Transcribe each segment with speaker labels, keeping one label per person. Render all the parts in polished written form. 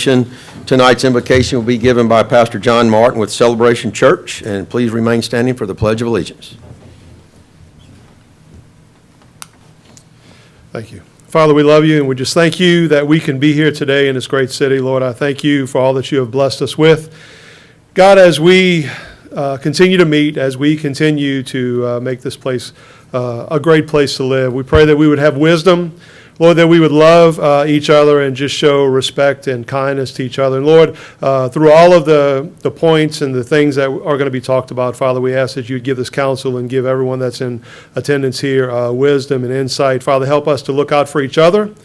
Speaker 1: invocation. Tonight's invocation will be given by Pastor John Martin with Celebration Church, and please remain standing for the Pledge of Allegiance.
Speaker 2: Thank you. Father, we love you, and we just thank you that we can be here today in this great city. Lord, I thank you for all that you have blessed us with. God, as we continue to meet, as we continue to make this place a great place to live, we pray that we would have wisdom, Lord, that we would love each other and just show respect and kindness to each other. And Lord, through all of the points and the things that are going to be talked about, Father, we ask that you give this counsel and give everyone that's in attendance here wisdom and insight. Father, help us to look out for each other. And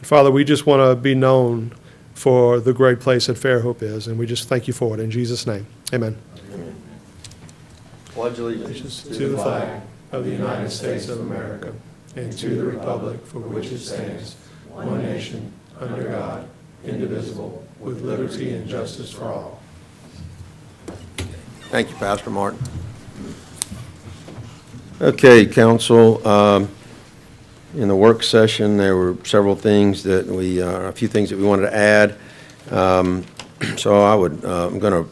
Speaker 2: Father, we just want to be known for the great place that Fairhope is, and we just thank you for it. In Jesus' name, amen.
Speaker 1: Amen. Pledge allegiance
Speaker 2: To the flag of the United States of America, and to the republic for which it stands, one nation, under God, indivisible, with liberty and justice for all.
Speaker 1: Thank you, Pastor Martin. Okay, Council, in the work session, there were several things that a few things that we wanted to add. So I'm going to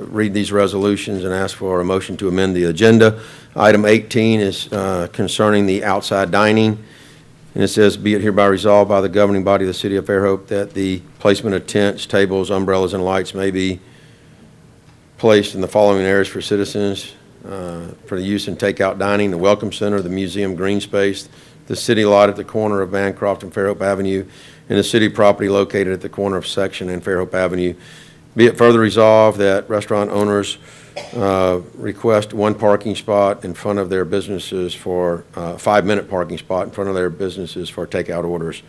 Speaker 1: read these resolutions and ask for a motion to amend the agenda. Item 18 is concerning the outside dining, and it says, be it hereby resolved by the governing body of the City of Fairhope that the placement of tents, tables, umbrellas, and lights may be placed in the following areas for citizens for the use in takeout dining: the Welcome Center, the Museum Green Space, the city lot at the corner of Bancroft and Fairhope Avenue, and the city property located at the corner of Section and Fairhope Avenue. Be it further resolved that restaurant owners request one parking spot in front of their businesses for 5-minute parking spot in front of their businesses for takeout orders.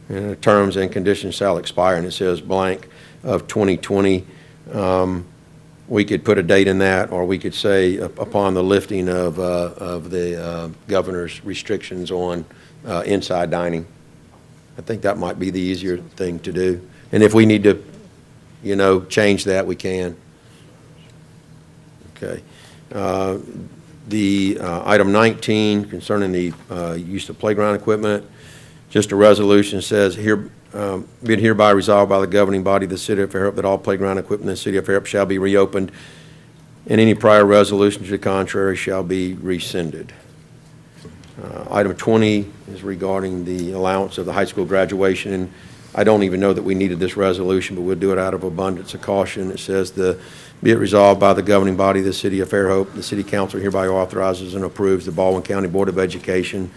Speaker 1: And the terms and conditions shall expire, and it says blank of 2020. We could put a date in that, or we could say upon the lifting of the governor's restrictions on inside dining. I think that might be the easier thing to do. And if we need to, change that, we can. Okay. The item 19 concerning the use of playground equipment, just a resolution says, be it hereby resolved by the governing body of the City of Fairhope that all playground equipment in the City of Fairhope shall be reopened, and any prior resolution to the contrary shall be rescinded. Item 20 is regarding the allowance of the high school graduation, and I don't even know that we needed this resolution, but we'll do it out of abundance of caution. It says, be it resolved by the governing body of the City of Fairhope, the City Council hereby authorizes and approves the Baldwin County Board of Education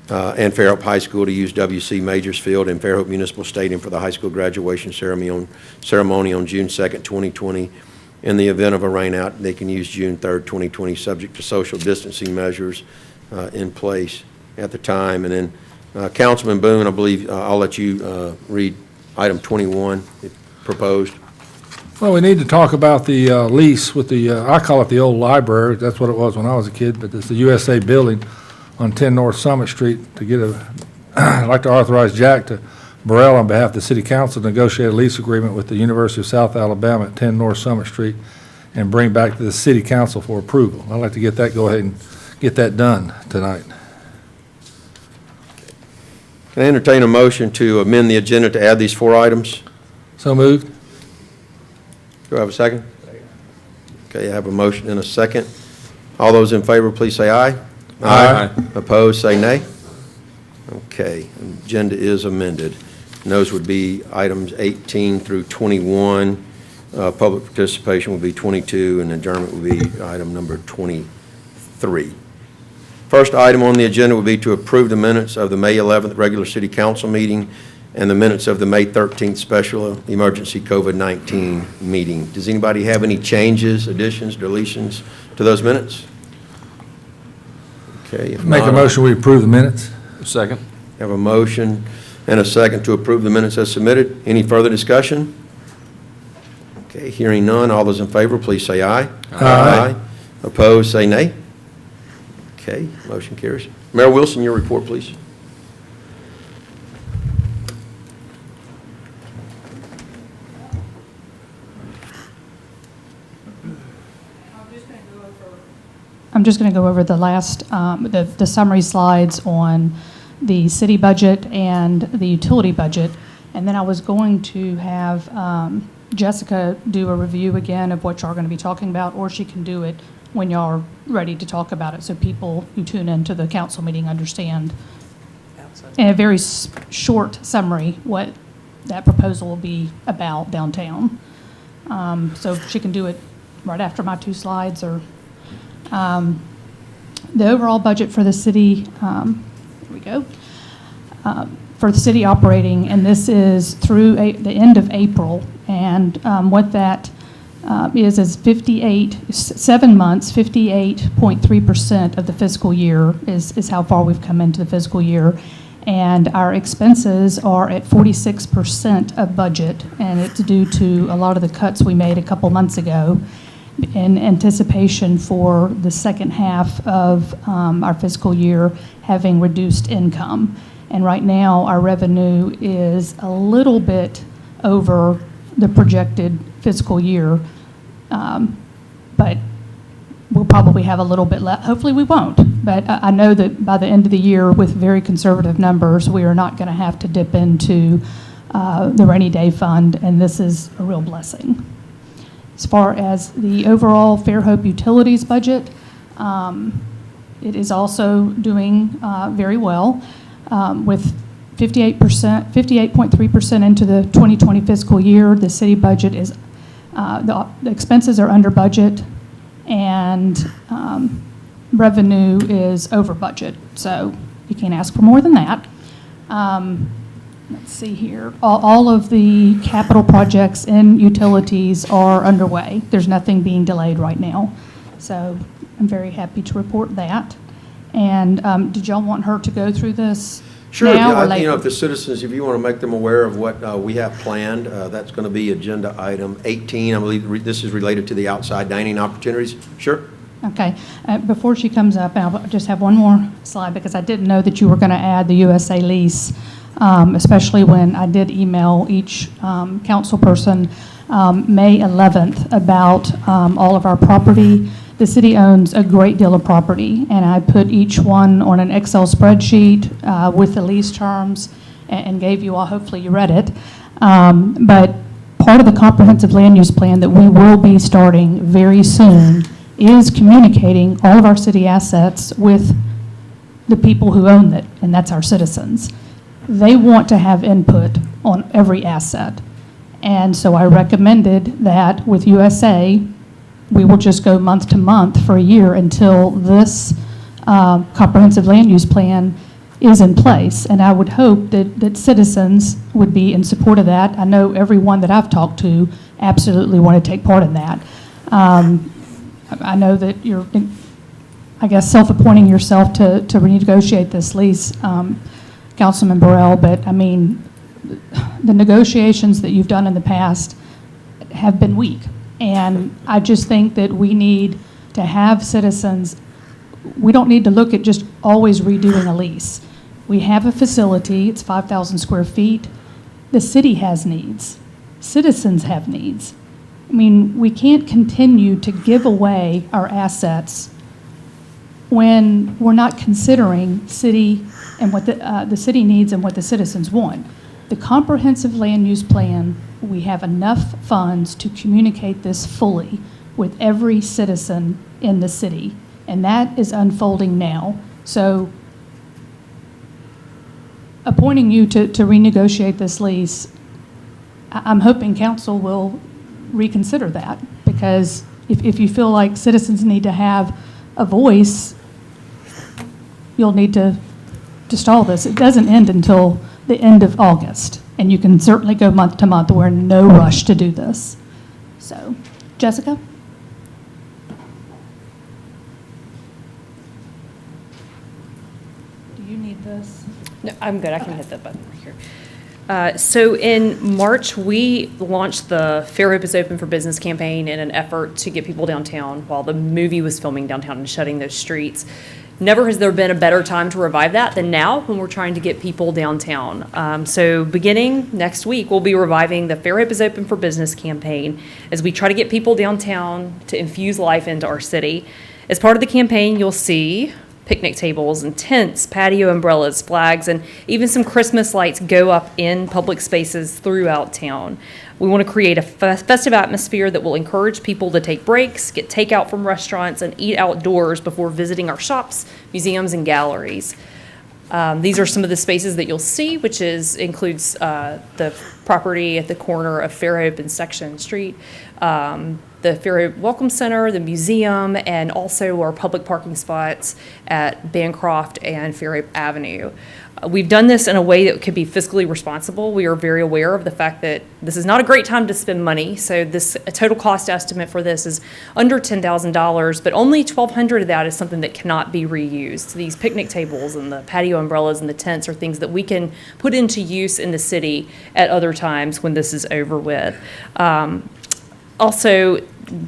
Speaker 1: and Fairhope High School to use W.C. Majors Field and Fairhope Municipal Stadium for the high school graduation ceremony on June 2nd, 2020. In the event of a rainout, they can use June 3rd, 2020, subject to social distancing measures in place at the time. And then Councilman Boone, I believe I'll let you read item 21 proposed.
Speaker 3: Well, we need to talk about the lease with the, I call it the old library. That's what it was when I was a kid, but it's the USA building on 10 North Summit Street to get I'd like to authorize Jack to Burrell on behalf of the City Council to negotiate a lease agreement with the University of South Alabama at 10 North Summit Street and bring back to the City Council for approval. I'd like to go ahead and get that done tonight.
Speaker 1: Can I entertain a motion to amend the agenda to add these 4 items?
Speaker 3: So moved.
Speaker 1: Do I have a second? Okay, I have a motion and a second. All those in favor, please say aye.
Speaker 3: Aye.
Speaker 1: Opposed, say nay. Okay, agenda is amended. And those would be items 18 through 21. Public participation will be 22, and adjournment will be item number 23. First item on the agenda will be to approve the minutes of the May 11th regular City Council meeting and the minutes of the May 13th special emergency COVID-19 meeting. Does anybody have any changes, additions, deletions to those minutes? Okay. If
Speaker 3: Make
Speaker 1: not,
Speaker 3: a motion we approve the minutes.
Speaker 4: Second.
Speaker 1: have a motion and a second to approve the minutes as submitted. Any further discussion? Okay, hearing none. All those in favor, please say aye.
Speaker 3: Aye.
Speaker 1: Opposed, say nay. Okay, motion carries. Mayor Wilson, your report, please.
Speaker 5: I'm just going to go over the last, the summary slides on the city budget and the utility budget. And then I was going to have Jessica do a review again of what y'all are going to be talking about, or she can do it when y'all are ready to talk about it, so people who tune into the council meeting understand in a very short summary what that proposal will be about downtown. So she can do it right after my 2 slides, or the overall budget for the city, here we go, for the city operating, and this is through the end of April, and what that is 7 months, 58.3% of the fiscal year is how far we've come into the fiscal year. And our expenses are at 46% of budget, and it's due to a lot of the cuts we made a couple months ago in anticipation for the second half of our fiscal year having reduced income. And right now, our revenue is a little bit over the projected fiscal year, but we'll probably have a little bit left. Hopefully we won't, but I know that by the end of the year, with very conservative numbers, we are not going to have to dip into the rainy day fund, and this is a real blessing. As far as the overall Fairhope utilities budget, it is also doing very well, with 58.3% into the 2020 fiscal year. The city budget is, the expenses are under budget, and revenue is over budget. So you can't ask for more than that. Let's see here. All of the capital projects in utilities are underway. There's nothing being delayed right now. So I'm very happy to report that. And did y'all want her to go through this
Speaker 1: Sure,
Speaker 5: now or
Speaker 1: if
Speaker 5: later?
Speaker 1: the citizens, if you want to make them aware of what we have planned, that's going to be agenda item 18. I believe this is related to the outside dining opportunities. Sure.
Speaker 5: Okay. Before she comes up, and I'll just have one more slide, because I didn't know that you were going to add the USA lease, especially when I did email each council person May 11th about all of our property. The city owns a great deal of property, and I put each one on an Excel spreadsheet with the lease terms and gave you all, hopefully you read it. But part of the comprehensive land use plan that we will be starting very soon is communicating all of our city assets with the people who own it, and that's our citizens. They want to have input on every asset. And so I recommended that with USA, we will just go month to month for a year until this comprehensive land use plan is in place. And I would hope that citizens would be in support of that. I know everyone that I've talked to absolutely want to take part in that. I know that you're, I guess, self-appointing yourself to renegotiate this lease, Councilman Burrell, but I mean, the negotiations that you've done in the past have been weak. And I just think that we need to have citizens, we don't need to look at just always redoing a lease. We have a facility, it's 5,000 square feet. The city has needs. Citizens have needs. I mean, we can't continue to give away our assets when we're not considering city and what the city needs and what the citizens want. The comprehensive land use plan, we have enough funds to communicate this fully with every citizen in the city, and that is unfolding now. So appointing you to renegotiate this lease, I'm hoping council will reconsider that, because if you feel like citizens need to have a voice, you'll need to stall this. It doesn't end until the end of August, and you can certainly go month to month. We're in no rush to do this. So, Jessica? Do you need this?
Speaker 4: No, I'm good. I can hit that button right here. So in March, we launched the Fairhope is Open for Business campaign in an effort to get people downtown while the movie was filming downtown and shutting those streets. Never has there been a better time to revive that than now when we're trying to get people downtown. So beginning next week, we'll be reviving the Fairhope is Open for Business campaign as we try to get people downtown to infuse life into our city. As part of the campaign, you'll see picnic tables and tents, patio umbrellas, flags, and even some Christmas lights go up in public spaces throughout town. We want to create a festive atmosphere that will encourage people to take breaks, get takeout from restaurants, and eat outdoors before visiting our shops, museums, and galleries. These are some of the spaces that you'll see, which includes the property at the corner of Fairhope and Section Street, the Fairhope Welcome Center, the museum, and also our public parking spots at Bancroft and Fairhope Avenue. We've done this in a way that could be fiscally responsible. We are very aware of the fact that this is not a great time to spend money, so a total cost estimate for this is under $10,000, but only $1,200 of that is something that cannot be reused. These picnic tables and the patio umbrellas and the tents are things that we can put into use in the city at other times when this is over with. Also,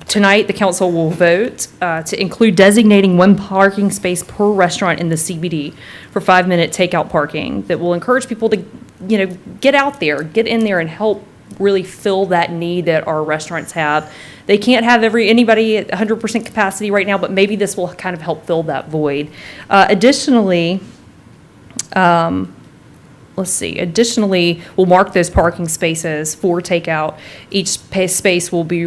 Speaker 4: tonight, the council will vote to include designating one parking space per restaurant in the CBD for 5-minute takeout parking that will encourage people to, get out there, get in there and help really fill that need that our restaurants have. They can't have anybody at 100% capacity right now, but maybe this will kind of help fill that void. Additionally, we'll mark those parking spaces for takeout. Each space will be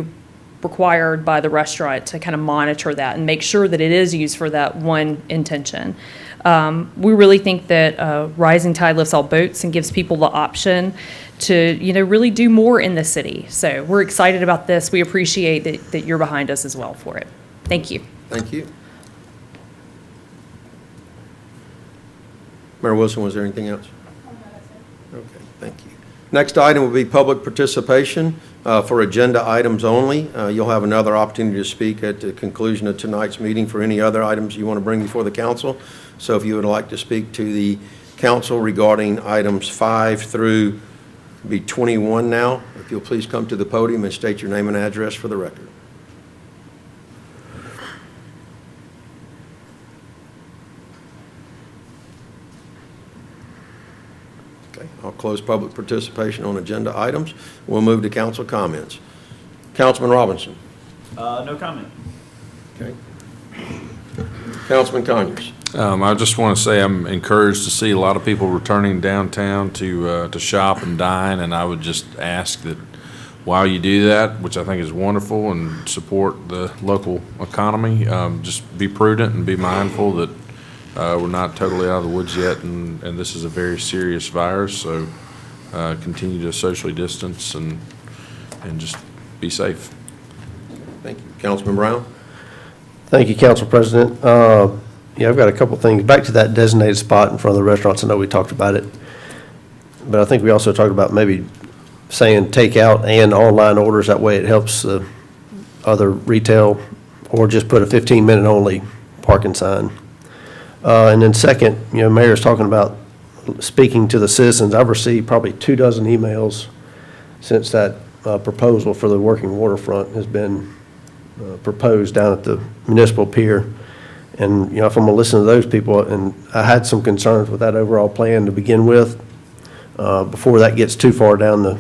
Speaker 4: required by the restaurant to kind of monitor that and make sure that it is used for that one intention. We really think that rising tide lifts all boats and gives people the option to, really do more in the city. So we're excited about this. We appreciate that you're behind us as well for it. Thank you.
Speaker 1: Thank you. Mayor Wilson, was there anything else? Okay, thank you. Next item will be public participation for agenda items only. You'll have another opportunity to speak at the conclusion of tonight's meeting for any other items you want to bring before the council. So if you would like to speak to the council regarding items 5 through 21 now, if you'll please come to the podium and state your name and address for the record. I'll close public participation on agenda items. We'll move to council comments. Councilman Robinson.
Speaker 6: No comment.
Speaker 1: Okay. Councilman Conyers.
Speaker 7: I just want to say I'm encouraged to see a lot of people returning downtown to shop and dine, and I would just ask that while you do that, which I think is wonderful, and support the local economy, just be prudent and be mindful that we're not totally out of the woods yet, and this is a very serious virus, so continue to socially distance and just be safe.
Speaker 1: Thank you. Councilman Brown.
Speaker 8: Thank you, Council President. I've got a couple things. Back to that designated spot in front of the restaurants, I know we talked about it, but I think we also talked about maybe saying takeout and online orders. That way it helps other retail, or just put a 15-minute only parking sign. And then second, Mayor's talking about speaking to the citizens. I've received probably 24 emails since that proposal for the working waterfront has been proposed down at the municipal pier. And, if I'm going to listen to those people, and I had some concerns with that overall plan to begin with, before that gets too far down the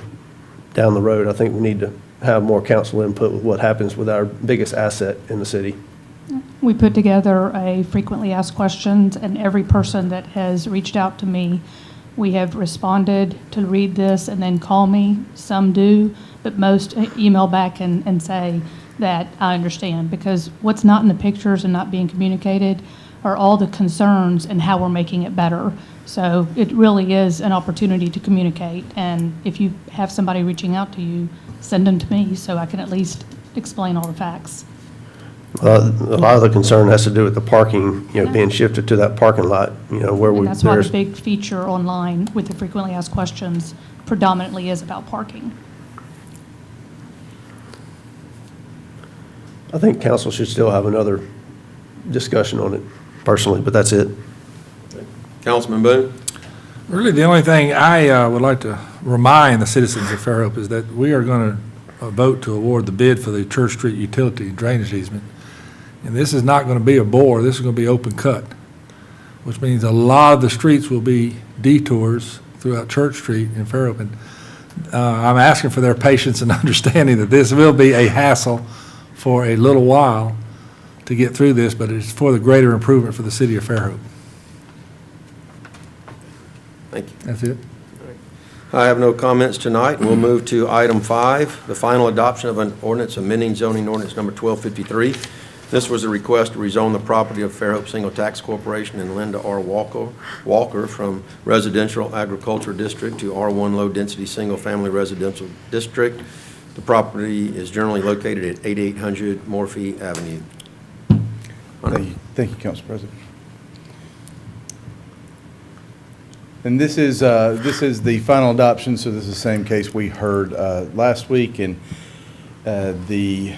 Speaker 8: road, I think we need to have more council input with what happens with our biggest asset in the city.
Speaker 5: We put together a frequently asked questions, and every person that has reached out to me, we have responded to read this and then call me. Some do, but most email back and say that I understand, because what's not in the pictures and not being communicated are all the concerns and how we're making it better. So it really is an opportunity to communicate, and if you have somebody reaching out to you, send them to me so I can at least explain all the facts.
Speaker 8: A lot of the concern has to do with the parking, being shifted to that parking lot, where
Speaker 5: And
Speaker 8: we.
Speaker 5: that's why the big feature online with the frequently asked questions predominantly is about parking.
Speaker 8: I think council should still have another discussion on it personally, but that's it.
Speaker 1: Councilman Boone.
Speaker 3: Really, the only thing I would like to remind the citizens of Fairhope is that we are going to vote to award the bid for the Church Street utility drainage easement. And this is not going to be a bore, this is going to be open cut, which means a lot of the streets will be detours throughout Church Street in Fairhope. And I'm asking for their patience and understanding that this will be a hassle for a little while. to get through this, but it's for the greater improvement for the city of Fairhope.
Speaker 1: Thank you.
Speaker 3: That's it.
Speaker 1: I have no comments tonight. We'll move to item 5, the final adoption of an ordinance amending zoning ordinance number 1253. This was a request to rezone the property of Fairhope Single Tax Corporation and Linda R. Walker from residential agriculture district to R1 low-density single-family residential district. The property is generally located at 8800 Morphe Avenue.
Speaker 6: Thank you, Council President. And this is the final adoption, so this is the same case we heard last week, and the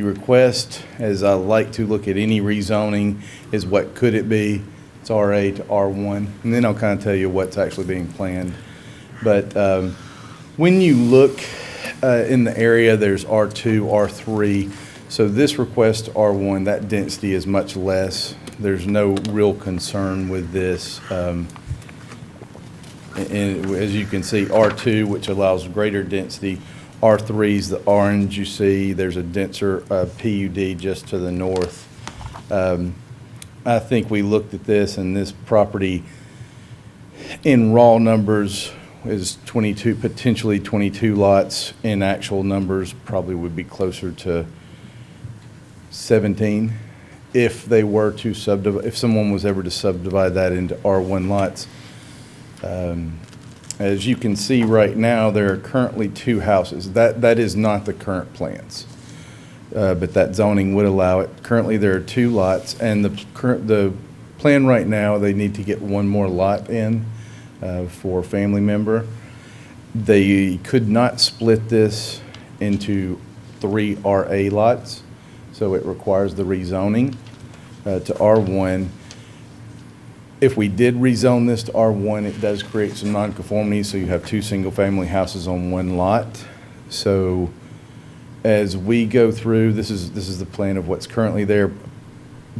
Speaker 6: request, as I like to look at any rezoning, is what could it be? It's RA to R1, and then I'll kind of tell you what's actually being planned. But when you look in the area, there's R2, R3. So this request R1, that density is much less. There's no real concern with this. And as you can see, R2, which allows greater density. R3 is the orange you see. There's a denser PUD just to the north. I think we looked at this, and this property in raw numbers is 22, potentially 22 lots. In actual numbers, probably would be closer to 17 if they were to subdivide, if someone was ever to subdivide that into R1 lots. As you can see right now, there are currently 2 houses. That is not the current plans, but that zoning would allow it. Currently, there are 2 lots, and the plan right now, they need to get 1 more lot in for a family member. They could not split this into 3 RA lots, so it requires the rezoning to R1. If we did rezone this to R1, it does create some nonconformities, so you have 2 single-family houses on 1 lot. So as we go through, this is the plan of what's currently there,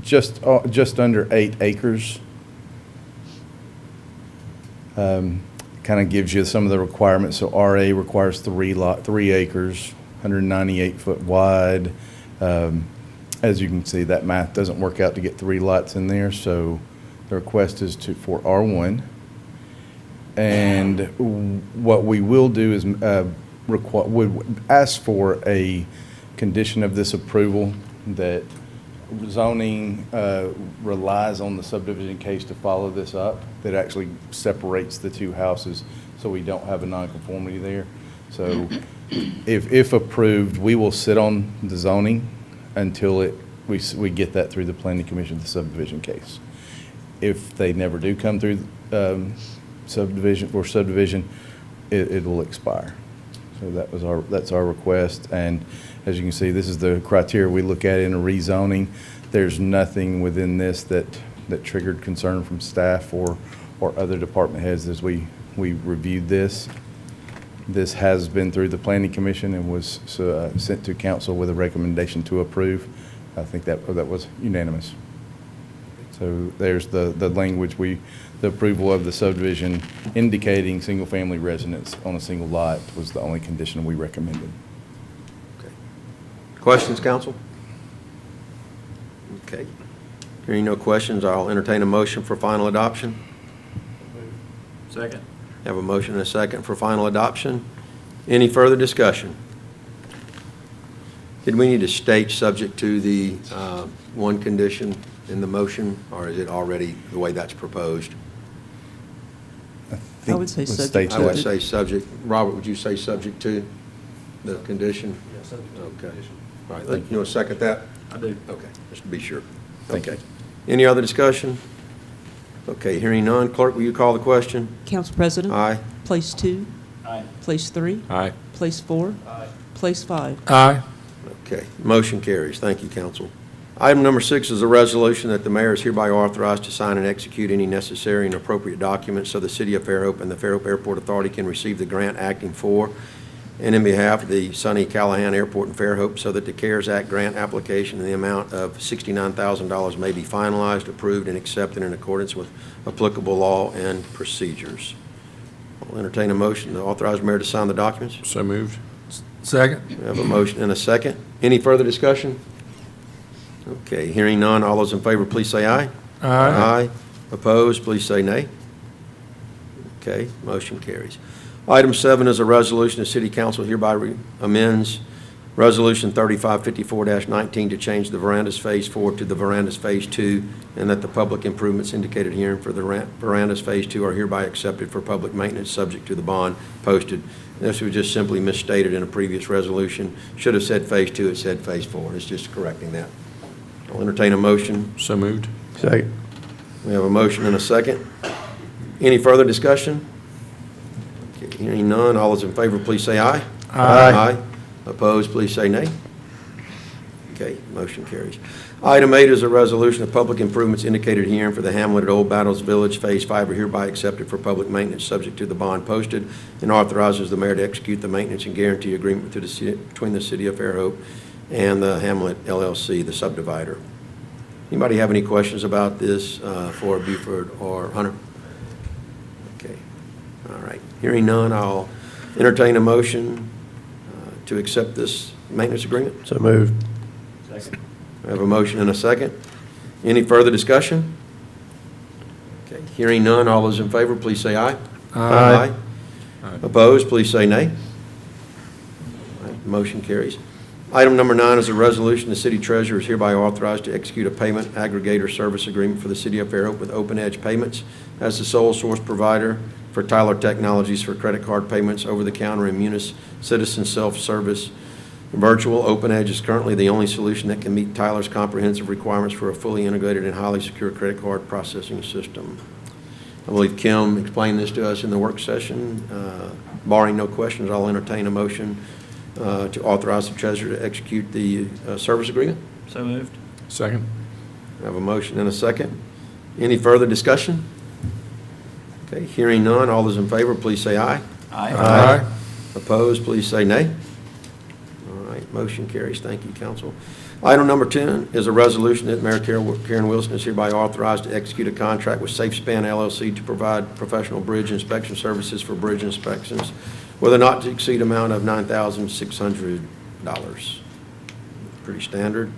Speaker 6: just under 8 acres. Kind of gives you some of the requirements. So RA requires 3 acres, 198 foot wide. As you can see, that math doesn't work out to get 3 lots in there, so the request is for R1. And what we will do is would ask for a condition of this approval that zoning relies on the subdivision case to follow this up, that actually separates the 2 houses so we don't have a nonconformity there. So if approved, we will sit on the zoning until we get that through the planning commission, the subdivision case. If they never do come through subdivision, it will expire. So that's our request. And as you can see, this is the criteria we look at in a rezoning. There's nothing within this that triggered concern from staff or other department heads as we reviewed this. This has been through the planning commission and was sent to council with a recommendation to approve. I think that was unanimous. So there's the language, the approval of the subdivision indicating single-family residence on a single lot was the only condition we recommended.
Speaker 1: Okay. Questions, council? Okay. Hearing no questions, I'll entertain a motion for final adoption.
Speaker 9: Second.
Speaker 1: Have a motion and a second for final adoption. Any further discussion? Did we need to state subject to the one condition in the motion, or is it already the way that's proposed?
Speaker 6: I
Speaker 10: would say
Speaker 6: let's
Speaker 10: subject
Speaker 6: state
Speaker 1: I would
Speaker 6: that.
Speaker 1: say subject. Robert, would you say subject to the condition?
Speaker 9: Yes, subject to the
Speaker 1: Okay.
Speaker 9: condition.
Speaker 1: All right, you want to second that?
Speaker 9: I do.
Speaker 1: Okay, just to be sure.
Speaker 6: Thank you.
Speaker 1: Okay. Any other discussion? Okay, hearing none. Clerk, will you call the question?
Speaker 10: Council President?
Speaker 1: Aye.
Speaker 10: Place 2,
Speaker 9: Aye.
Speaker 10: place 3,
Speaker 7: Aye.
Speaker 10: place 4,
Speaker 9: Aye.
Speaker 10: place 5.
Speaker 3: Aye.
Speaker 1: Okay, motion carries. Thank you, council. Item number 6 is a resolution that the mayor is hereby authorized to sign and execute any necessary and appropriate documents so the city of Fairhope and the Fairhope Airport Authority can receive the grant acting for and in behalf of the Sonny Callahan Airport in Fairhope, so that the CARES Act grant application in the amount of $69,000 may be finalized, approved, and accepted in accordance with applicable law and procedures. I'll entertain a motion to authorize the mayor to sign the documents.
Speaker 7: So moved.
Speaker 3: Second.
Speaker 1: We have a motion and a second. Any further discussion? Okay, hearing none, all those in favor, please say aye.
Speaker 3: Aye.
Speaker 1: Opposed, please say nay. Okay, motion carries. Item 7 is a resolution. The City Council hereby amends Resolution 3554-19 to change the verandas Phase 4 to the verandas Phase 2, and that the public improvements indicated herein for the verandas Phase 2 are hereby accepted for public maintenance, subject to the bond posted. This was just simply misstated in a previous resolution. Should have said Phase 2, it said Phase 4. It's just correcting that. I'll entertain a motion.
Speaker 7: So moved.
Speaker 8: Second.
Speaker 1: We have a motion and a second. Any further discussion? Okay, hearing none, all those in favor, please say aye.
Speaker 8: Aye.
Speaker 1: Opposed, please say nay. Okay, motion carries. Item 8 is a resolution of public improvements indicated herein for the hamlet at Old Battles Village, Phase 5 are hereby accepted for public maintenance, subject to the bond posted, and authorizes the mayor to execute the maintenance and guarantee agreement between the City of Fairhope and the Hamlet LLC, the subdivider. Anybody have any questions about this for Buford or Hunter? Okay, all right. Hearing none, I'll entertain a motion to accept this maintenance agreement.
Speaker 8: So moved.
Speaker 9: Second.
Speaker 1: I have a motion and a second. Any further discussion? Okay, hearing none, all those in favor, please say aye.
Speaker 8: Aye.
Speaker 1: Opposed, please say nay. All right, motion carries. Item number 9 is a resolution. The city treasurer is hereby authorized to execute a payment aggregator service agreement for the City of Fairhope with Open Edge Payments as the sole source provider for Tyler Technologies for credit card payments, over-the-counter, and Munis citizen self-service. Virtual Open Edge is currently the only solution that can meet Tyler's comprehensive requirements for a fully integrated and highly secure credit card processing system. I believe Kim explained this to us in the work session. Barring no questions, I'll entertain a motion to authorize the treasurer to execute the service agreement.
Speaker 9: So moved.
Speaker 7: Second.
Speaker 1: I have a motion and a second. Any further discussion? Okay, hearing none, all those in favor, please say aye.
Speaker 7: Aye.
Speaker 1: Opposed, please say nay. All right, motion carries. Thank you, council. Item number 10 is a resolution that Mayor Karen Wilson is hereby authorized to execute a contract with SafeSpan LLC to provide professional bridge inspection services for bridge inspections with a not-to-exceed amount of $9,600. Pretty standard.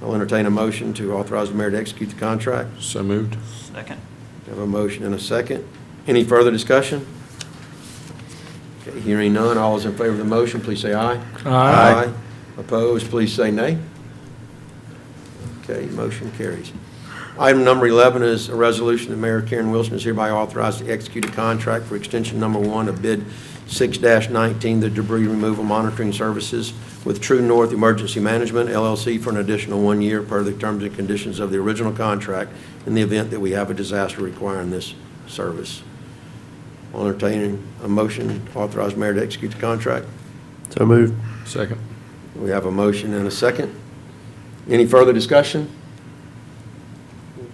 Speaker 1: I'll entertain a motion to authorize the mayor to execute the contract.
Speaker 7: So moved.
Speaker 9: Second.
Speaker 1: I have a motion and a second. Any further discussion? Okay, hearing none, all those in favor of the motion, please say aye.
Speaker 3: Aye.
Speaker 1: Opposed, please say nay. Okay, motion carries. Item number 11 is a resolution that Mayor Karen Wilson is hereby authorized to execute a contract for extension number 1 of bid 6-19, the debris removal monitoring services with True North Emergency Management LLC for an additional 1 year per the terms and conditions of the original contract in the event that we have a disaster requiring this service. I'll entertain a motion to authorize mayor to execute the contract.
Speaker 8: So moved.
Speaker 7: Second.
Speaker 1: We have a motion and a second. Any further discussion?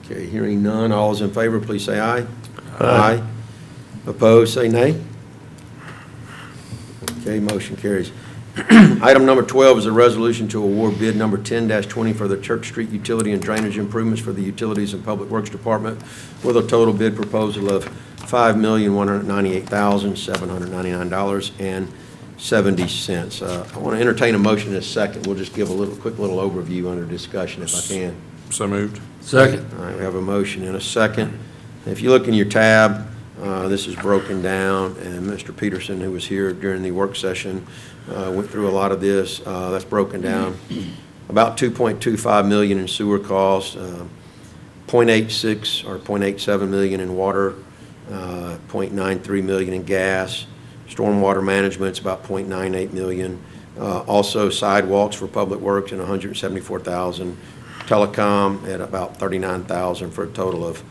Speaker 1: Okay, hearing none, all those in favor, please say aye. Aye. Opposed, say nay. Okay, motion carries. Item number 12 is a resolution to award bid number 10-20 for the Church Street utility and drainage improvements for the Utilities and Public Works Department with a total bid proposal of $5,198,799.70. I want to entertain a motion in a second. We'll just give a quick little overview under discussion if I can.
Speaker 7: So moved.
Speaker 3: Second.
Speaker 1: All right, we have a motion and a second. If you look in your tab, this is broken down, and Mr. Peterson, who was here during the work session, went through a lot of this. That's broken down. About $2.25 million in sewer costs, .86 or .87 million in water, .93 million in gas. Stormwater management's about .98 million. Also sidewalks for public works and $174,000. Telecom at about $39,000 for a total of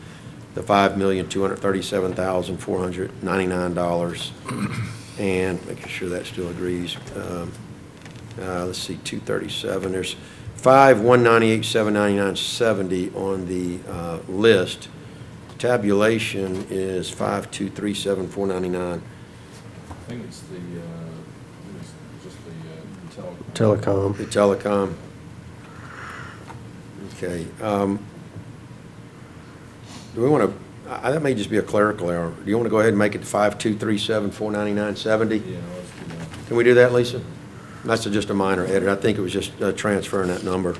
Speaker 1: the $5,237,499. And making sure that still agrees. Let's see, 237. There's $5,198,799.70 on the list. Tabulation is $5,237,499.
Speaker 7: I think it's just the
Speaker 8: Telecom.
Speaker 1: The telecom. Okay. Do we want to, that may just be a clerical error. Do you want to go ahead and make it $5,237,499.70?
Speaker 7: Yeah, let's do that.
Speaker 1: Can we do that, Lisa? That's just a minor edit. I think it was just transferring that number.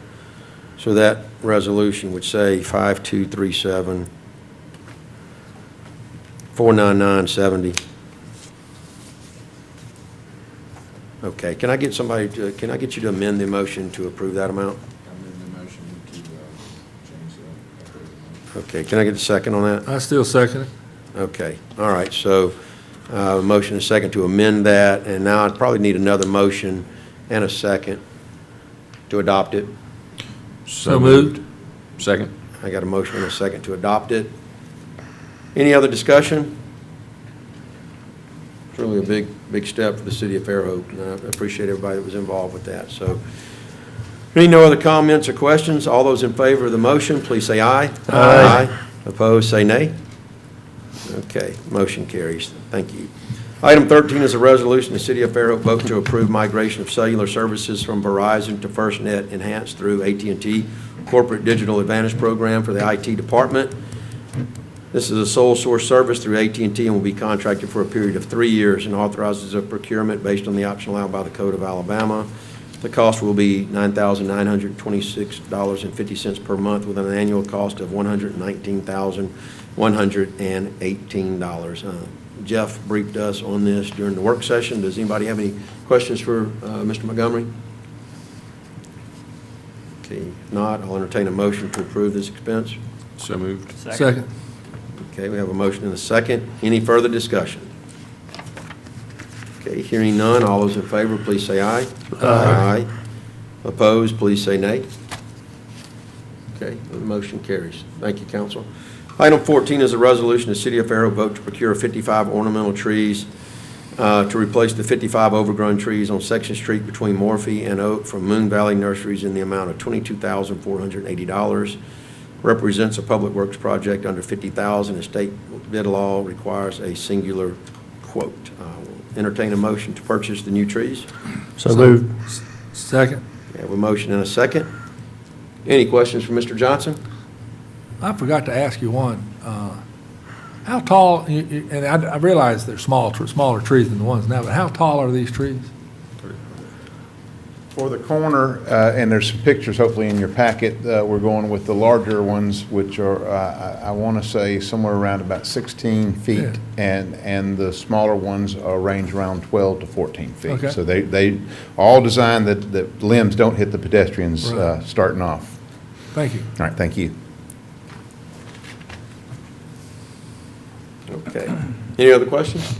Speaker 1: So that resolution would say 5237 49970. Okay, can I get somebody to, can I get you to amend the motion to approve that amount?
Speaker 7: I'm in the motion to change that.
Speaker 1: Okay, can I get a second on that?
Speaker 3: I still second it.
Speaker 1: Okay, all right, so, motion and second to amend that, and now I'd probably need another motion and a second to adopt it.
Speaker 3: So moved.
Speaker 7: Second.
Speaker 1: I got a motion and a second to adopt it. Any other discussion? It's really a big step for the city of Fairhope, and I appreciate everybody that was involved with that, so. Any no other comments or questions? All those in favor of the motion, please say aye. Aye. Opposed, say nay. Okay, motion carries. Thank you. Item 13 is a resolution, the city of Fairhope vote to approve migration of cellular services from Verizon to FirstNet enhanced through AT&T Corporate Digital Advantage Program for the IT department. This is a sole source service through AT&T and will be contracted for a period of 3 years and authorizes a procurement based on the option allowed by the Code of Alabama. The cost will be $9,926.50 per month with an annual cost of $119,118. Jeff briefed us on this during the work session. Does anybody have any questions for Mr. Montgomery? Okay, if not, I'll entertain a motion to approve this expense.
Speaker 7: So moved.
Speaker 3: Second.
Speaker 1: Okay, we have a motion and a second. Any further discussion? Okay, hearing none, all those in favor, please say aye. Aye. Opposed, please say nay. Okay, the motion carries. Thank you, council. Item 14 is a resolution, the city of Fairhope vote to procure 55 ornamental trees to replace the 55 overgrown trees on Section Street between Morphe and Oak from Moon Valley Nurseries in the amount of $22,480. Represents a public works project under $50,000, and state bid law requires a singular quote. Entertain a motion to purchase the new trees.
Speaker 8: So moved.
Speaker 3: Second.
Speaker 1: We have a motion and a second. Any questions for Mr. Johnson?
Speaker 3: I forgot to ask you one. How tall, and I realize they're smaller trees than the ones now, but how tall are these trees?
Speaker 6: For the corner, and there's some pictures hopefully in your packet, we're going with the larger ones, which are, I want to say, somewhere around about 16 feet.
Speaker 3: Yeah.
Speaker 6: And the smaller ones range around 12 to 14 feet.
Speaker 3: Okay.
Speaker 6: So they all designed that limbs don't hit the pedestrians
Speaker 3: Right.
Speaker 6: starting off.
Speaker 3: Thank you.
Speaker 6: All right, thank you.
Speaker 1: Okay. Any other questions?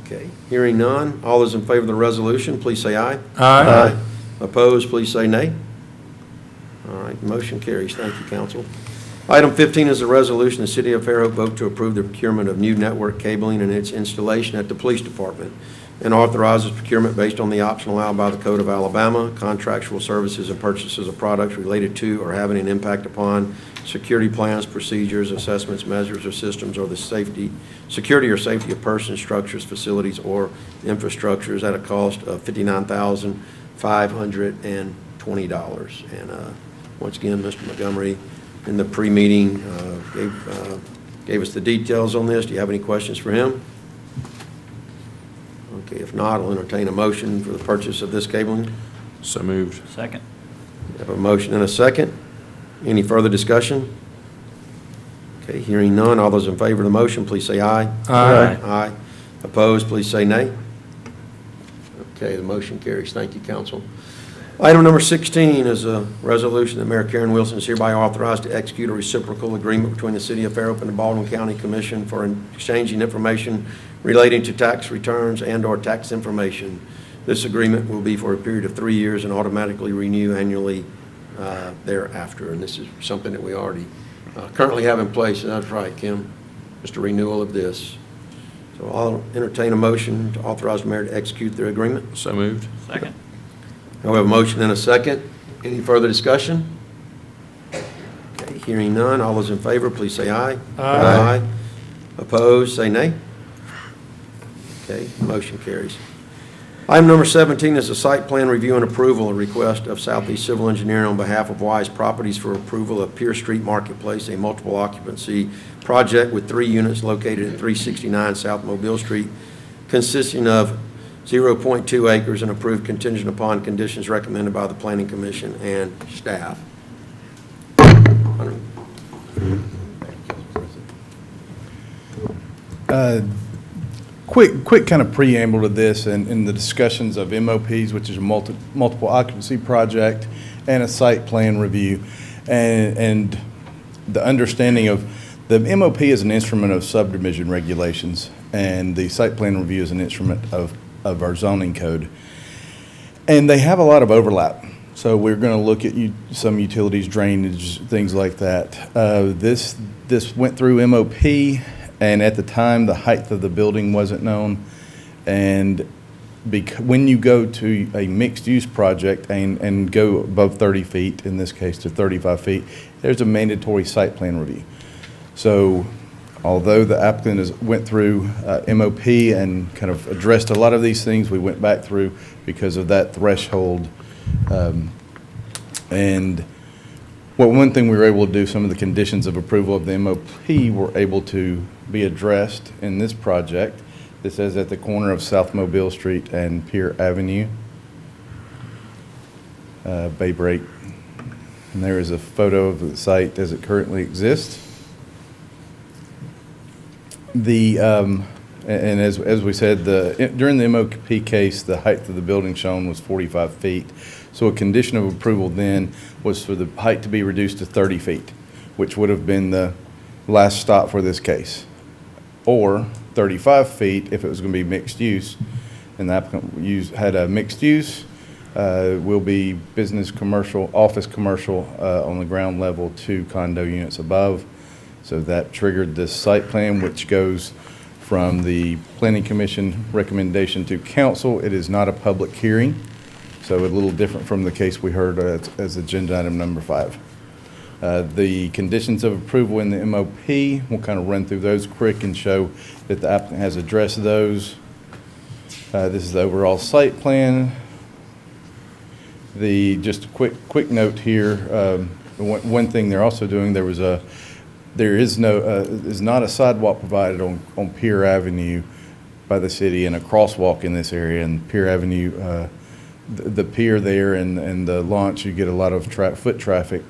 Speaker 1: Okay. Hearing none, all those in favor of the resolution, please say aye.
Speaker 3: Aye.
Speaker 1: Opposed, please say nay. All right, motion carries. Thank you, council. Item 15 is a resolution, the city of Fairhope vote to approve the procurement of new network cabling and its installation at the police department, and authorizes procurement based on the option allowed by the Code of Alabama, contractual services and purchases of products related to or having an impact upon security plans, procedures, assessments, measures, or systems, or the security or safety of persons, structures, facilities, or infrastructures at a cost of $59,520. And once again, Mr. Montgomery, in the pre-meeting, gave us the details on this. Do you have any questions for him? Okay, if not, I'll entertain a motion for the purchase of this cabling.
Speaker 7: So moved.
Speaker 9: Second.
Speaker 1: We have a motion and a second. Any further discussion? Okay, hearing none, all those in favor of the motion, please say aye.
Speaker 3: Aye.
Speaker 1: Aye. Opposed, please say nay. Okay, the motion carries. Thank you, council. Item number 16 is a resolution that Mayor Karen Wilson is hereby authorized to execute a reciprocal agreement between the city of Fairhope and the Baldwin County Commission for exchanging information relating to tax returns and/or tax information. This agreement will be for a period of 3 years and automatically renew annually thereafter. And this is something that we already currently have in place. And that's right, Kim, just a renewal of this. So I'll entertain a motion to authorize the mayor to execute the agreement.
Speaker 7: So moved.
Speaker 9: Second.
Speaker 1: We have a motion and a second. Any further discussion? Okay, hearing none, all those in favor, please say aye.
Speaker 3: Aye.
Speaker 1: Opposed, say nay. Okay, motion carries. Item number 17 is a site plan review and approval, a request of Southeast Civil Engineering on behalf of Wise Properties for approval of Pier Street Marketplace, a multiple occupancy project with 3 units located at 369 South Mobile Street, consisting of 0.2 acres and approved contingent upon conditions recommended by the Planning Commission and staff.
Speaker 6: Quick kind of preamble to this and in the discussions of MOPs, which is a multiple occupancy project, and a site plan review. And the understanding of the MOP is an instrument of subdivision regulations, and the site plan review is an instrument of our zoning code. And they have a lot of overlap. So we're going to look at some utilities, drainage, things like that. This went through MOP. And at the time, the height of the building wasn't known. And when you go to a mixed-use project and go above 30 feet, in this case to 35 feet, there's a mandatory site plan review. So although the applicant went through MOP and kind of addressed a lot of these things, we went back through because of that threshold. And well, one thing we were able to do, some of the conditions of approval of the MOP were able to be addressed in this project. This is at the corner of South Mobile Street and Pier Avenue, Bay Break. And there is a photo of the site as it currently exists. And as we said, during the MOP case, the height of the building shown was 45 feet. So a condition of approval then was for the height to be reduced to 30 feet, which would have been the last stop for this case. Or 35 feet if it was going to be mixed use. And the applicant had a mixed use, will be business commercial, office commercial on the ground level, 2 condo units above. So that triggered this site plan, which goes from the Planning Commission recommendation to council. It is not a public hearing, so a little different from the case we heard as agenda item number 5. The conditions of approval in the MOP, we'll kind of run through those quick and show that the applicant has addressed those. This is the overall site plan. Just a quick note here, one thing they're also doing, there is not a sidewalk provided on Pier Avenue by the city and a crosswalk in this area. And Pier Avenue, the pier there and the launch, you get a lot of foot traffic.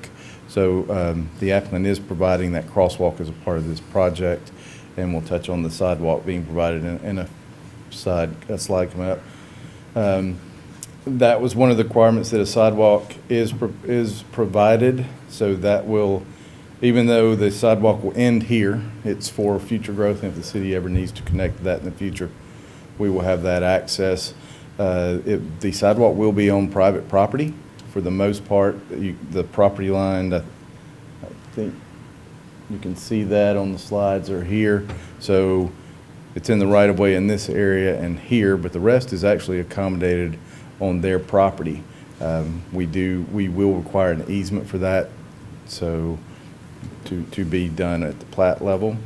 Speaker 6: So the applicant is providing that crosswalk as a part of this project, and we'll touch on the sidewalk being provided in a slide coming up. That was one of the requirements, that a sidewalk is provided, so that will, even though the sidewalk will end here, it's for future growth, and if the city ever needs to connect to that in the future, we will have that access. The sidewalk will be on private property for the most part. The property line, I think you can see that on the slides are here. So it's in the right of way in this area and here, but the rest is actually accommodated on their property. We will require an easement for that, so to be done at the plat level.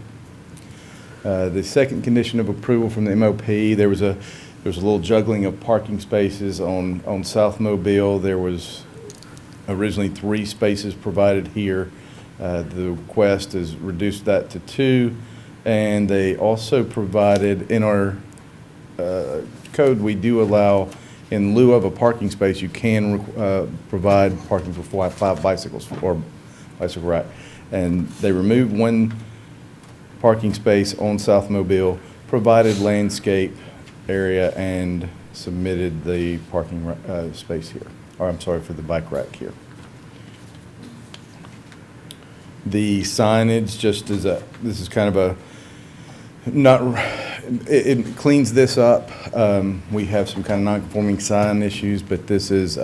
Speaker 6: The second condition of approval from the MOP, there was a little juggling of parking spaces on South Mobile. There was originally 3 spaces provided here. The request has reduced that to 2, and they also provided, in our code, we do allow, in lieu of a parking space, you can provide parking for 5 bicycles or bicycle rack. And they removed 1 parking space on South Mobile, provided landscape area, and submitted the parking space here, or I'm sorry, for the bike rack here. The signage, just as this is kind of it cleans this up. We have some kind of non-conforming sign issues, but this is,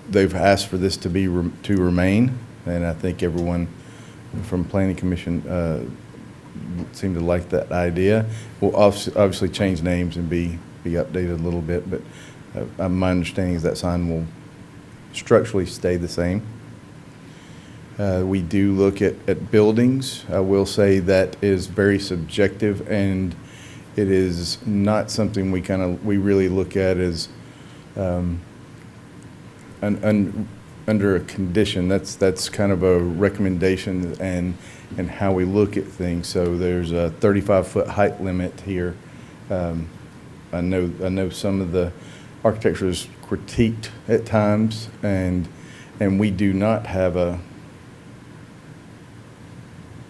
Speaker 6: they've asked for this to remain, and I think everyone from Planning Commission seemed to like that idea. We'll obviously change names and be updated a little bit, but my understanding is that sign will structurally stay the same. We do look at buildings. I will say that is very subjective, and it is not something we really look at as under a condition. That's kind of a recommendation and how we look at things. So there's a 35-foot height limit here I know some of the architecture is critiqued at times, and we do not have a,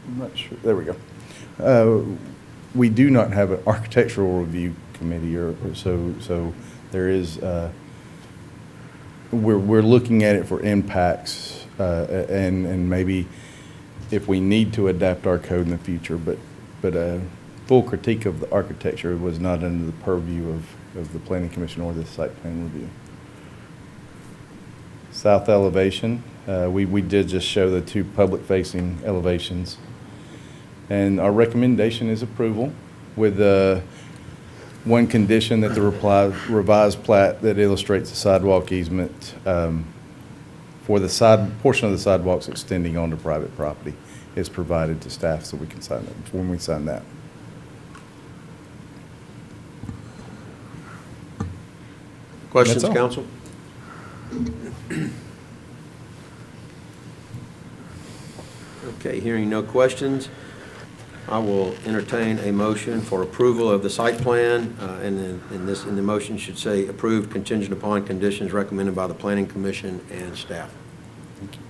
Speaker 6: I'm not sure, there we go. We do not have an architectural review committee, or so there is, we're looking at it for impacts, and maybe if we need to adapt our code in the future, but a full critique of the architecture was not under the purview of the planning commission or the site plan review. South elevation, we did just show the two public-facing elevations. And our recommendation is approval with one condition that the revised plat that illustrates the sidewalk easement for the portion of the sidewalks extending onto private property is provided to staff so we can sign it when we sign that.
Speaker 1: Questions,
Speaker 6: That's all.
Speaker 1: council? Okay, hearing no questions, I will entertain a motion for approval of the site plan, and then in the motion should say approved contingent upon conditions recommended by the planning commission and staff.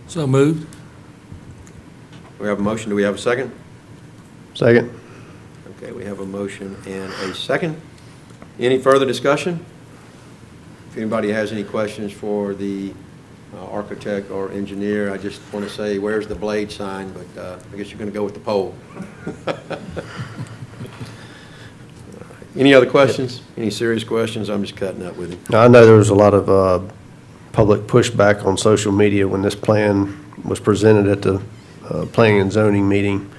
Speaker 3: So moved.
Speaker 1: We have a motion, do we have a second?
Speaker 8: Second.
Speaker 1: Okay, we have a motion and a second. Any further discussion? If anybody has any questions for the architect or engineer, I just want to say, where's the blade sign? But I guess you're going to go with the pole. Any other questions? Any serious questions? I'm just cutting up with you.
Speaker 8: Now, I know there was a lot of public pushback on social media when this plan was presented at the planning and zoning meeting.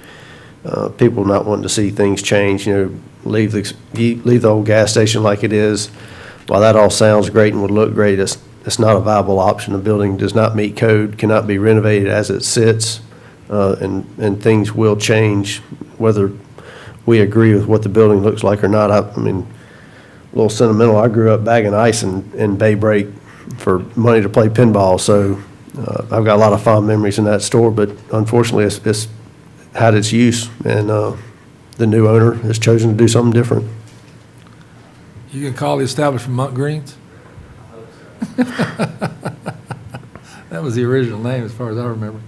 Speaker 8: People not wanting to see things change, leave the old gas station like it is. While that all sounds great and would look great, it's not a viable option. The building does not meet code, cannot be renovated as it sits, and things will change whether we agree with what the building looks like or not. I mean, a little sentimental, I grew up bagging ice in Bay Break for money to play pinball, so I've got a lot of fond memories in that store, but unfortunately it's had its use, and the new owner has chosen to do something different.
Speaker 3: You can call the establishment Monk Greens? That was the original name, as far as I remember,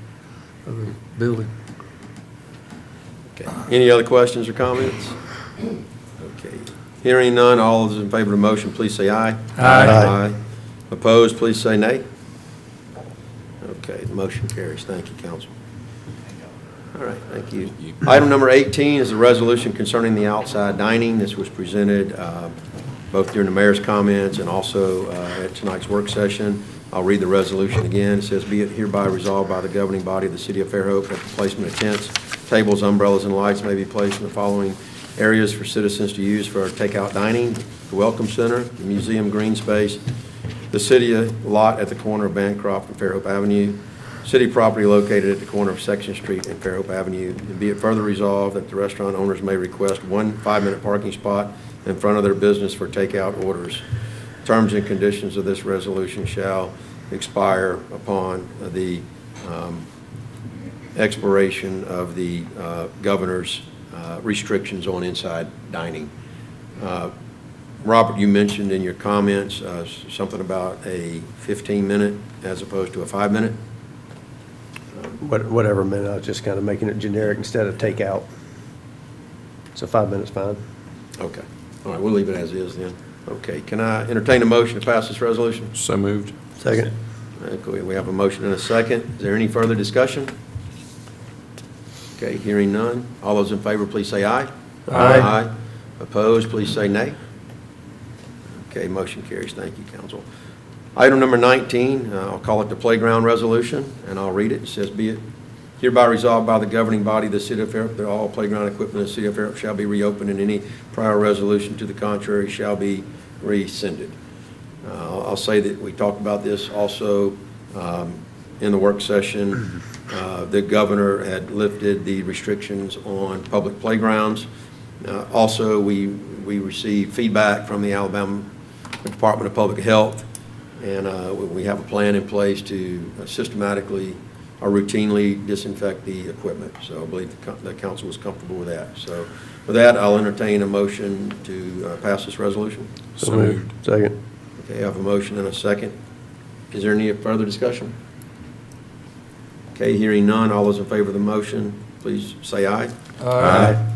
Speaker 3: of the building.
Speaker 1: Okay. Any other questions or comments? Okay. Hearing none, all those in favor of the motion, please say aye.
Speaker 3: Aye.
Speaker 1: Opposed, please say nay. Okay, the motion carries. Thank you, council. All right, thank you. Item number 18 is a resolution concerning the outside dining. This was presented both during the mayor's comments and also at tonight's work session. I'll read the resolution again. It says, be it hereby resolved by the governing body of the city of Fairhope that the placement of tents, tables, umbrellas, and lights may be placed in the following areas for citizens to use for takeout dining: the Welcome Center, the Museum Green Space, the city lot at the corner of Bancroft and Fairhope Avenue, city property located at the corner of Section Street and Fairhope Avenue. And be it further resolved that the restaurant owners may request one 5-minute parking spot in front of their business for takeout orders. Terms and conditions of this resolution shall expire upon the expiration of the governor's restrictions on inside dining. Robert, you mentioned in your comments something about a 15-minute as opposed to a 5-minute.
Speaker 8: Whatever minute, I was just kind of making it generic instead of takeout. So 5 minutes fine.
Speaker 1: Okay. All right, we'll leave it as is then. Okay, can I entertain a motion to pass this resolution?
Speaker 7: So moved.
Speaker 8: Second.
Speaker 1: Okay, we have a motion and a second. Is there any further discussion? Okay, hearing none. All those in favor, please say aye.
Speaker 8: Aye.
Speaker 1: Opposed, please say nay. Okay, motion carries. Thank you, council. Item number 19, I'll call it the playground resolution, and I'll read it. It says, be it hereby resolved by the governing body of the city of Fairhope that all playground equipment in the city of Fairhope shall be reopened, and any prior resolution to the contrary shall be rescinded. I'll say that we talked about this also in the work session. The governor had lifted the restrictions on public playgrounds. Also, we received feedback from the Alabama Department of Public Health, and we have a plan in place to systematically or routinely disinfect the equipment. So I believe the council was comfortable with that. So with that, I'll entertain a motion to pass this resolution.
Speaker 7: So moved.
Speaker 8: Second.
Speaker 1: Okay, I have a motion and a second. Is there any further discussion? Okay, hearing none, all those in favor of the motion, please say aye.
Speaker 8: Aye.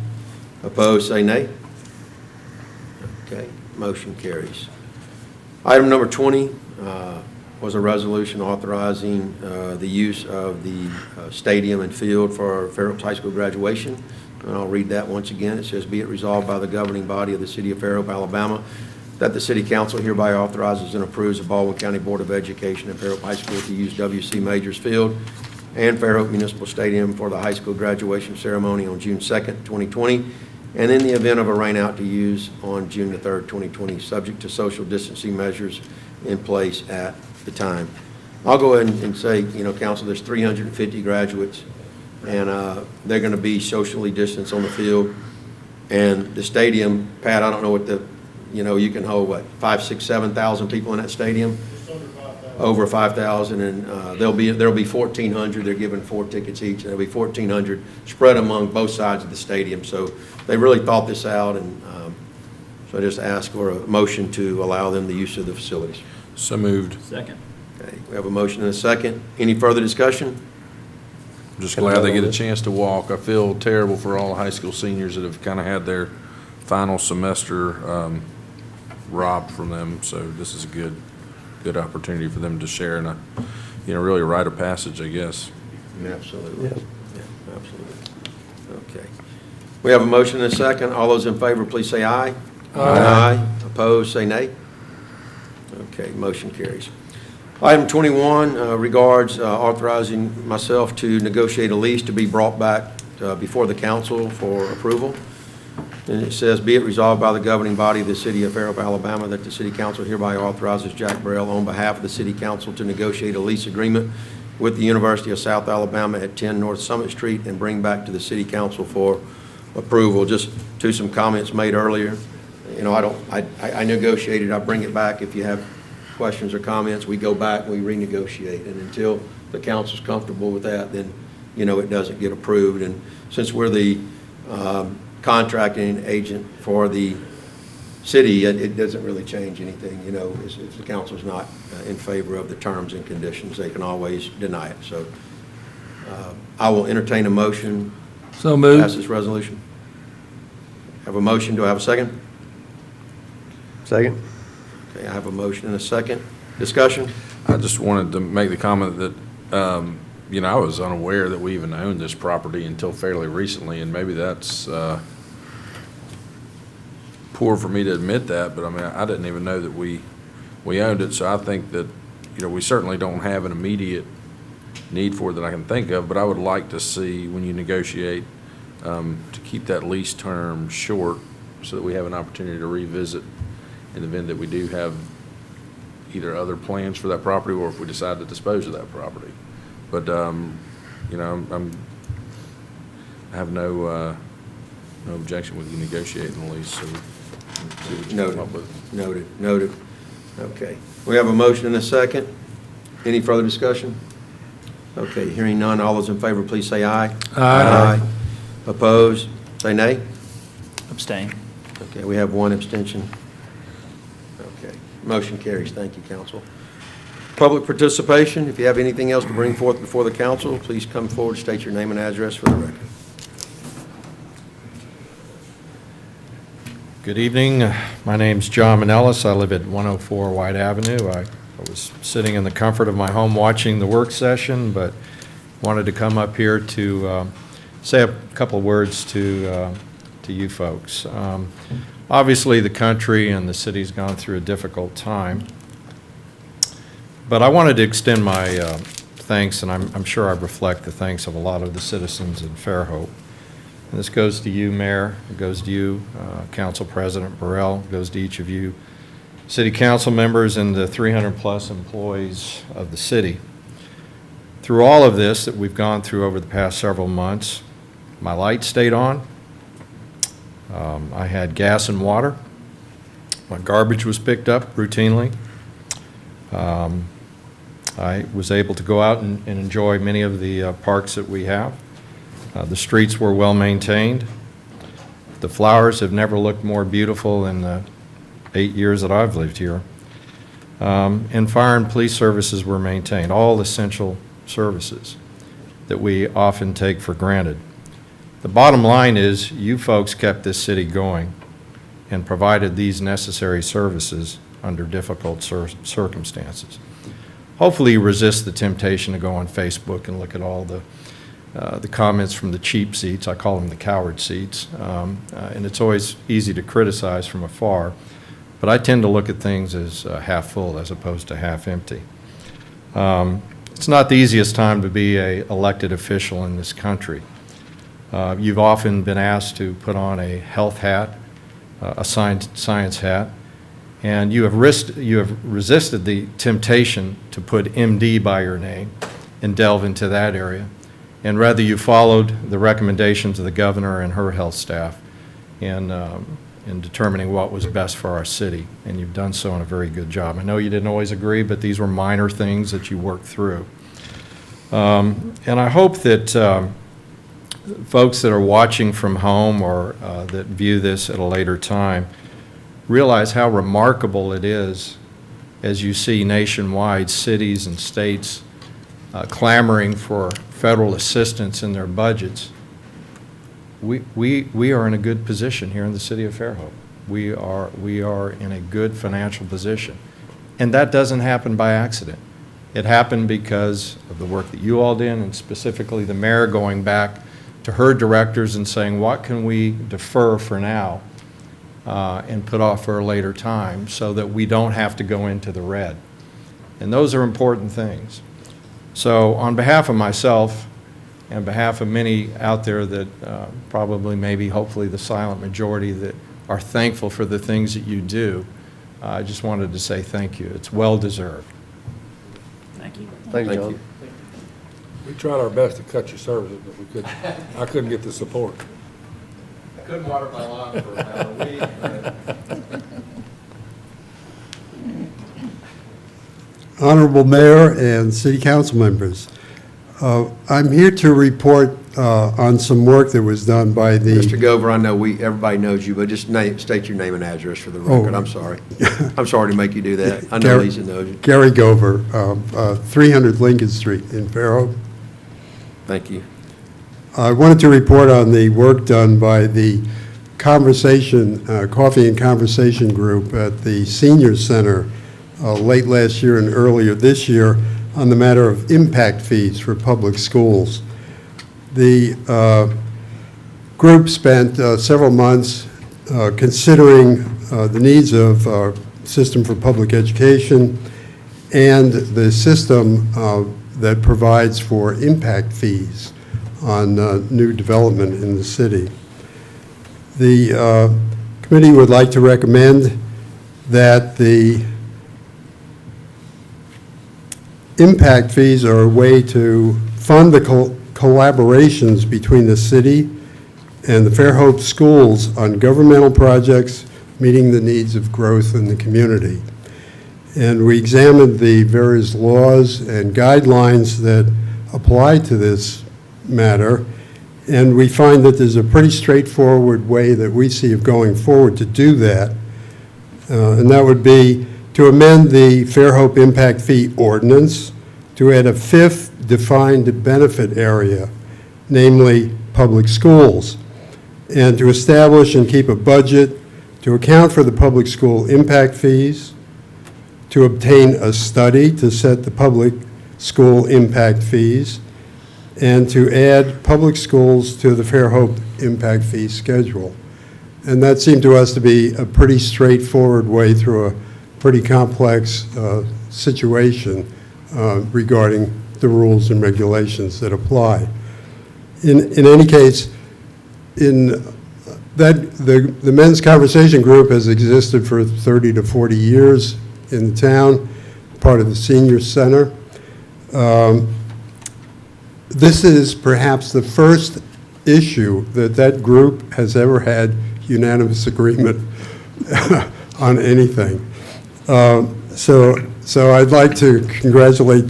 Speaker 1: Opposed, say nay. Okay, motion carries. Item number 20 was a resolution authorizing the use of the stadium and field for Fairhope High School graduation. And I'll read that once again. It says, "Be it resolved by the governing body of the city of Fairhope, Alabama, that the city council hereby authorizes and approves the Baldwin County Board of Education and Fairhope High School to use W.C. Majors Field and Fairhope Municipal Stadium for the high school graduation ceremony on June 2nd, 2020, and in the event of a rainout to use on June the 3rd, 2020, subject to social distancing measures in place at the time." I'll go ahead and say, council, there's 350 graduates, and they're going to be socially distanced on the field. And the stadium, Pat, I don't know what you can hold, 5, 6, 7,000 people in that stadium? Over 5,000, and there'll be 1,400. They're giving 4 tickets each, and there'll be 1,400 spread among both sides of the stadium. So they really thought this out, and so I just ask for a motion to allow them the use of the facilities.
Speaker 7: So moved.
Speaker 9: Second.
Speaker 1: Okay, we have a motion and a second. Any further discussion?
Speaker 7: I'm just glad they get a chance to walk. I feel terrible for all the high school seniors that have kind of had their final semester robbed from them. So this is a good opportunity for them to share and really a rite of passage, I guess.
Speaker 1: Absolutely. Yeah, absolutely. Okay. We have a motion and a second. All those in favor, please say aye. Aye. Opposed, say nay. Okay, motion carries. Item 21 regards authorizing myself to negotiate a lease to be brought back before the council for approval. And it says, "Be it resolved by the governing body of the city of Fairhope, Alabama, that the city council hereby authorizes Jack Burrell on behalf of the city council to negotiate a lease agreement with the University of South Alabama at 10 North Summit Street and bring back to the city council for approval." Just to some comments made earlier, I negotiated, I bring it back. If you have questions or comments, we go back and we renegotiate. And until the council's comfortable with that, then, it doesn't get approved. And since we're the contracting agent for the city, it doesn't really change anything. If the council's not in favor of the terms and conditions, they can always deny it. So I will entertain a motion
Speaker 3: So
Speaker 1: to
Speaker 3: moved.
Speaker 1: pass this resolution. Have a motion. Do I have a second?
Speaker 8: Second.
Speaker 1: Okay, I have a motion and a second. Discussion?
Speaker 7: I just wanted to make the comment that, I was unaware that we even owned this property until fairly recently, and maybe that's poor for me to admit that, but I didn't even know that we owned it, so I think that, we certainly don't have an immediate need for it that I can think of, but I would like to see, when you negotiate, to keep that lease term short so that we have an opportunity to revisit in the event that we do have either other plans for that property or if we decide to dispose of that property. But, I have no objection with you negotiating the lease, so see what you come up with.
Speaker 1: Noted. Okay. We have a motion and a second. Any further discussion? Okay, hearing none, all those in favor, please say aye.
Speaker 3: Aye.
Speaker 1: Opposed, say nay.
Speaker 9: Abstain.
Speaker 1: Okay, we have one abstention. Okay, motion carries. Thank you, council. Public participation, if you have anything else to bring forth before the council, please come forward, state your name and address for the record.
Speaker 11: Good evening. My name's John Manellis. I live at 104 White Avenue. I was sitting in the comfort of my home watching the work session, but wanted to come up here to say a couple of words to you folks. Obviously, the country and the city's gone through a difficult time, but I wanted to extend my thanks, and I'm sure I reflect the thanks of a lot of the citizens in Fairhope. And this goes to you, Mayor. It goes to you, Council President Burrell. It goes to each of you, City Council members, and the 300-plus employees of the city. Through all of this that we've gone through over the past several months, my light stayed on. I had gas and water. My garbage was picked up routinely. I was able to go out and enjoy many of the parks that we have. The streets were well-maintained. The flowers have never looked more beautiful in the 8 years that I've lived here. And fire and police services were maintained, all essential services that we often take for granted. The bottom line is you folks kept this city going and provided these necessary services under difficult circumstances. Hopefully you resist the temptation to go on Facebook and look at all the comments from the cheap seats. I call them the coward seats. And it's always easy to criticize from afar. But I tend to look at things as half full as opposed to half empty. It's not the easiest time to be an elected official in this country. You've often been asked to put on a health hat, a science hat, and you have resisted the temptation to put MD by your name and delve into that area. And rather you followed the recommendations of the governor and her health staff in determining what was best for our city, and you've done so in a very good job. I know you didn't always agree, but these were minor things that you worked through. And I hope that folks that are watching from home or that view this at a later time realize how remarkable it is as you see nationwide cities and states clamoring for federal assistance in their budgets. We are in a good position here in the city of Fairhope. We are in a good financial position. And that doesn't happen by accident. It happened because of the work that you all did, and specifically the mayor going back to her directors and saying, what can we defer for now and put off for a later time so that we don't have to go into the red. And those are important things. So on behalf of myself and on behalf of many out there that probably maybe hopefully the silent majority that are thankful for the things that you do, I just wanted to say thank you. It's well deserved.
Speaker 9: Thank you.
Speaker 8: Thank you, John.
Speaker 3: We tried our best to cut your services, but I couldn't get the support.
Speaker 11: I couldn't water my lawn for about a week.
Speaker 12: Honorable Mayor and City Council members, I'm here to report on some work that was done by the...
Speaker 1: Mr. Gover, I know everybody knows you, but just state your name and address for the record. I'm sorry. I'm sorry to make you do that. I know Lisa knows you.
Speaker 12: Gary Gover, 300 Lincoln Street in Fairhope.
Speaker 1: Thank you.
Speaker 12: I wanted to report on the work done by the Coffee and Conversation Group at the Senior Center late last year and earlier this year on the matter of impact fees for public schools. The group spent several months considering the needs of our system for public education and the system that provides for impact fees on new development in the city. The committee would like to recommend that the impact fees are a way to fund the collaborations between the city and the Fairhope schools on governmental projects meeting the needs of growth in the community. And we examined the various laws and guidelines that apply to this matter, and we find that there's a pretty straightforward way that we see of going forward to do that, and that would be to amend the Fairhope Impact Fee Ordinance to add a fifth defined benefit area, namely public schools, and to establish and keep a budget to account for the public school impact fees, to obtain a study to set the public school impact fees, and to add public schools to the Fairhope impact fee schedule. And that seemed to us to be a pretty straightforward way through a pretty complex situation regarding the rules and regulations that apply. In any case, the Men's Conversation Group has existed for 30 to 40 years in the town, part of the Senior Center. This is perhaps the first issue that group has ever had unanimous agreement on anything. So So I'd like to congratulate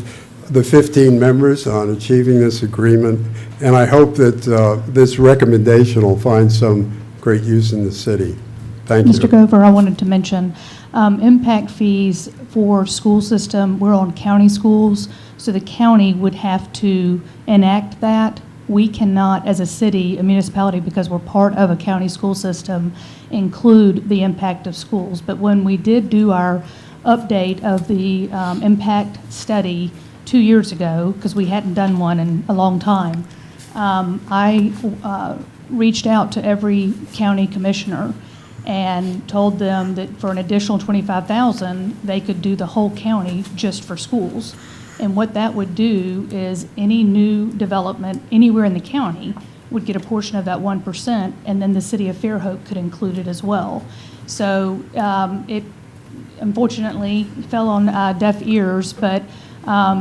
Speaker 12: the 15 members on achieving this agreement, and I hope that this recommendation will find some great use in the city. Thank you.
Speaker 5: Mr. Gover, I wanted to mention, impact fees for school system, we're on county schools, so the county would have to enact that. We cannot, as a city, a municipality, because we're part of a county school system, include the impact of schools. But when we did do our update of the impact study 2 years ago, because we hadn't done one in a long time, I reached out to every county commissioner and told them that for an additional $25,000, they could do the whole county just for schools. And what that would do is any new development anywhere in the county would get a portion of that 1%, and then the city of Fairhope could include it as well. So it unfortunately fell on deaf ears, but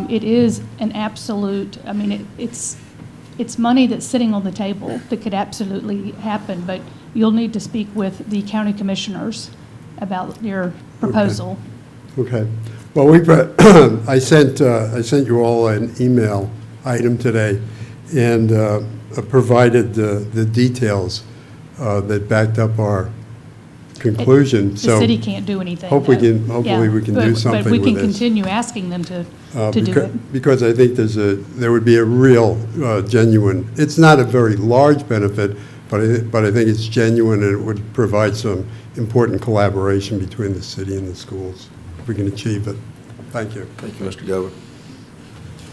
Speaker 5: it is an absolute, I mean, it's money that's sitting on the table that could absolutely happen, but you'll need to speak with the county commissioners about your proposal.
Speaker 12: Okay. Well, I sent you all an email item today and provided the details that backed up our conclusion.
Speaker 5: The
Speaker 12: So
Speaker 5: city can't do anything.
Speaker 12: hopefully
Speaker 5: though.
Speaker 12: we can
Speaker 5: Yeah,
Speaker 12: do something
Speaker 5: But we
Speaker 12: with
Speaker 5: can
Speaker 12: this.
Speaker 5: continue asking them to do it.
Speaker 12: Because I think there would be a real genuine, it's not a very large benefit, but I think it's genuine, and it would provide some important collaboration between the city and the schools, if we can achieve it. Thank you.
Speaker 1: Thank you, Mr. Gover.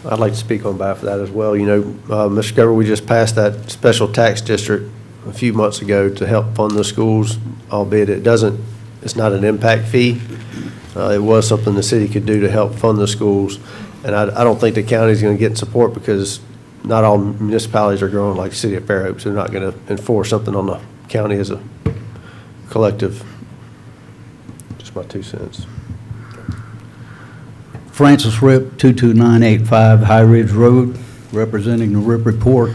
Speaker 8: I'd like to speak on behalf of that as well. You know, Mr. Governor, we just passed that special tax district a few months ago to help fund the schools, albeit it's not an impact fee. It was something the city could do to help fund the schools. And I don't think the county's going to get support because not all municipalities are growing like the city of Fairhope, so they're not going to enforce something on the county as a collective. Just my 2 cents.
Speaker 9: Francis Rip, 22985 High Ridge Road, representing the Rip Report.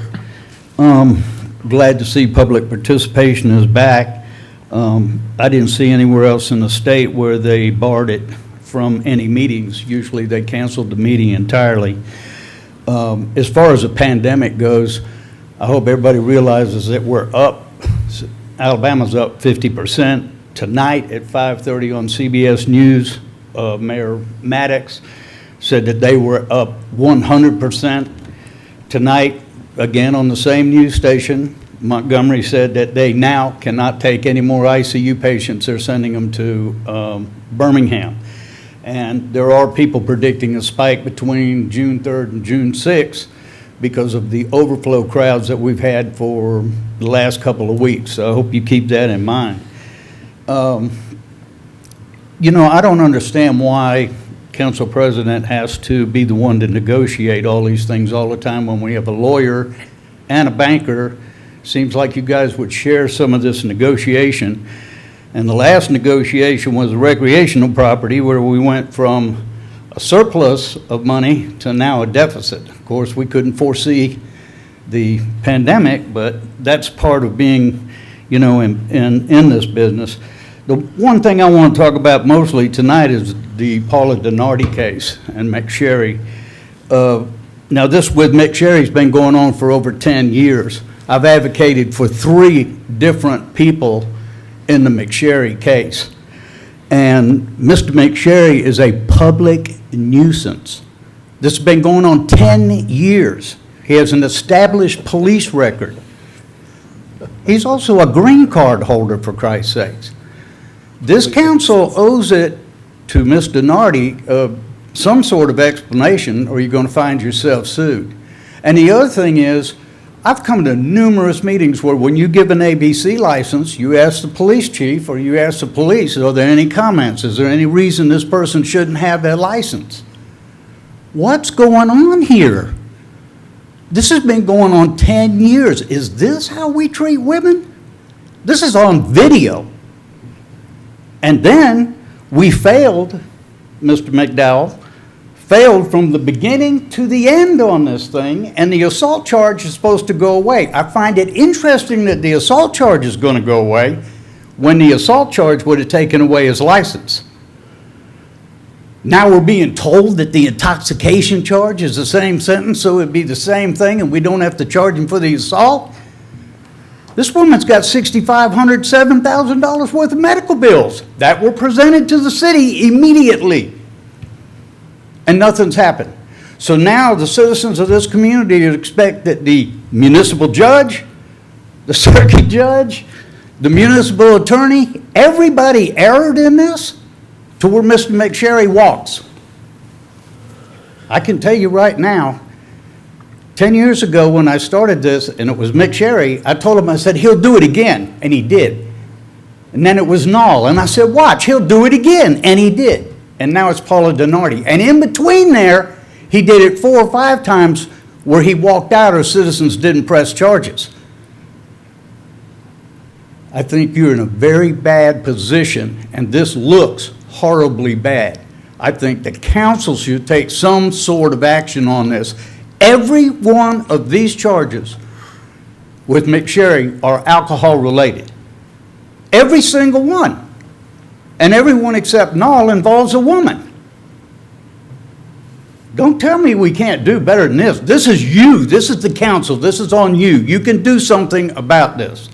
Speaker 9: Glad to see public participation is back. I didn't see anywhere else in the state where they barred it from any meetings. Usually they canceled the meeting entirely. As far as the pandemic goes, I hope everybody realizes that we're up. Alabama's up 50%. Tonight at 5:30 on CBS News, Mayor Maddox said that they were up 100%. Tonight, again on the same news station, Montgomery said that they now cannot take any more ICU patients. They're sending them to Birmingham. And there are people predicting a spike between June 3rd and June 6th because of the overflow crowds that we've had for the last couple of weeks. So I hope you keep that in mind. You know, I don't understand why Council President has to be the one to negotiate all these things all the time when we have a lawyer and a banker. Seems like you guys would share some of this negotiation. And the last negotiation was a recreational property where we went from a surplus of money to now a deficit. Of course, we couldn't foresee the pandemic, but that's part of being, you know, in this business. The one thing I want to talk about mostly tonight is the Paula Donardi case and McSherry. Now this with McSherry's been going on for over 10 years. I've advocated for 3 different people in the McSherry case. And Mr. McSherry is a public nuisance. This has been going on 10 years. He has an established police record. He's also a green card holder, for Christ's sakes. This council owes it to Ms. Donardi some sort of explanation, or you're going to find yourself sued. And the other thing is, I've come to numerous meetings where when you give an ABC license, you ask the police chief or you ask the police, are there any comments? Is there any reason this person shouldn't have that license? What's going on here? This has been going on 10 years. Is this how we treat women? This is on video. And then we failed, Mr. McDowell, failed from the beginning to the end on this thing, and the assault charge is supposed to go away. I find it interesting that the assault charge is going to go away when the assault charge would have taken away his license. Now we're being told that the intoxication charge is the same sentence, so it'd be the same thing, and we don't have to charge him for the assault? This woman's got $6,500, $7,000 worth of medical bills that were presented to the city immediately, and nothing's happened. So now the citizens of this community expect that the municipal judge, the circuit judge, the municipal attorney, everybody erred in this to where Mr. McSherry walks. I can tell you right now, 10 years ago when I started this and it was McSherry, I told him, I said, he'll do it again, and he did. And then it was Knoll, and I said, watch, he'll do it again, and he did. And now it's Paula Donardi. And in between there, he did it 4 or 5 times where he walked out or citizens didn't press charges. I think you're in a very bad position, and this looks horribly bad. I think the council should take some sort of action on this. Every one of these charges with McSherry are alcohol-related. Every single one. And everyone except Knoll involves a woman. Don't tell me we can't do better than this. This is you. This is the council. This is on you. You can do something about this.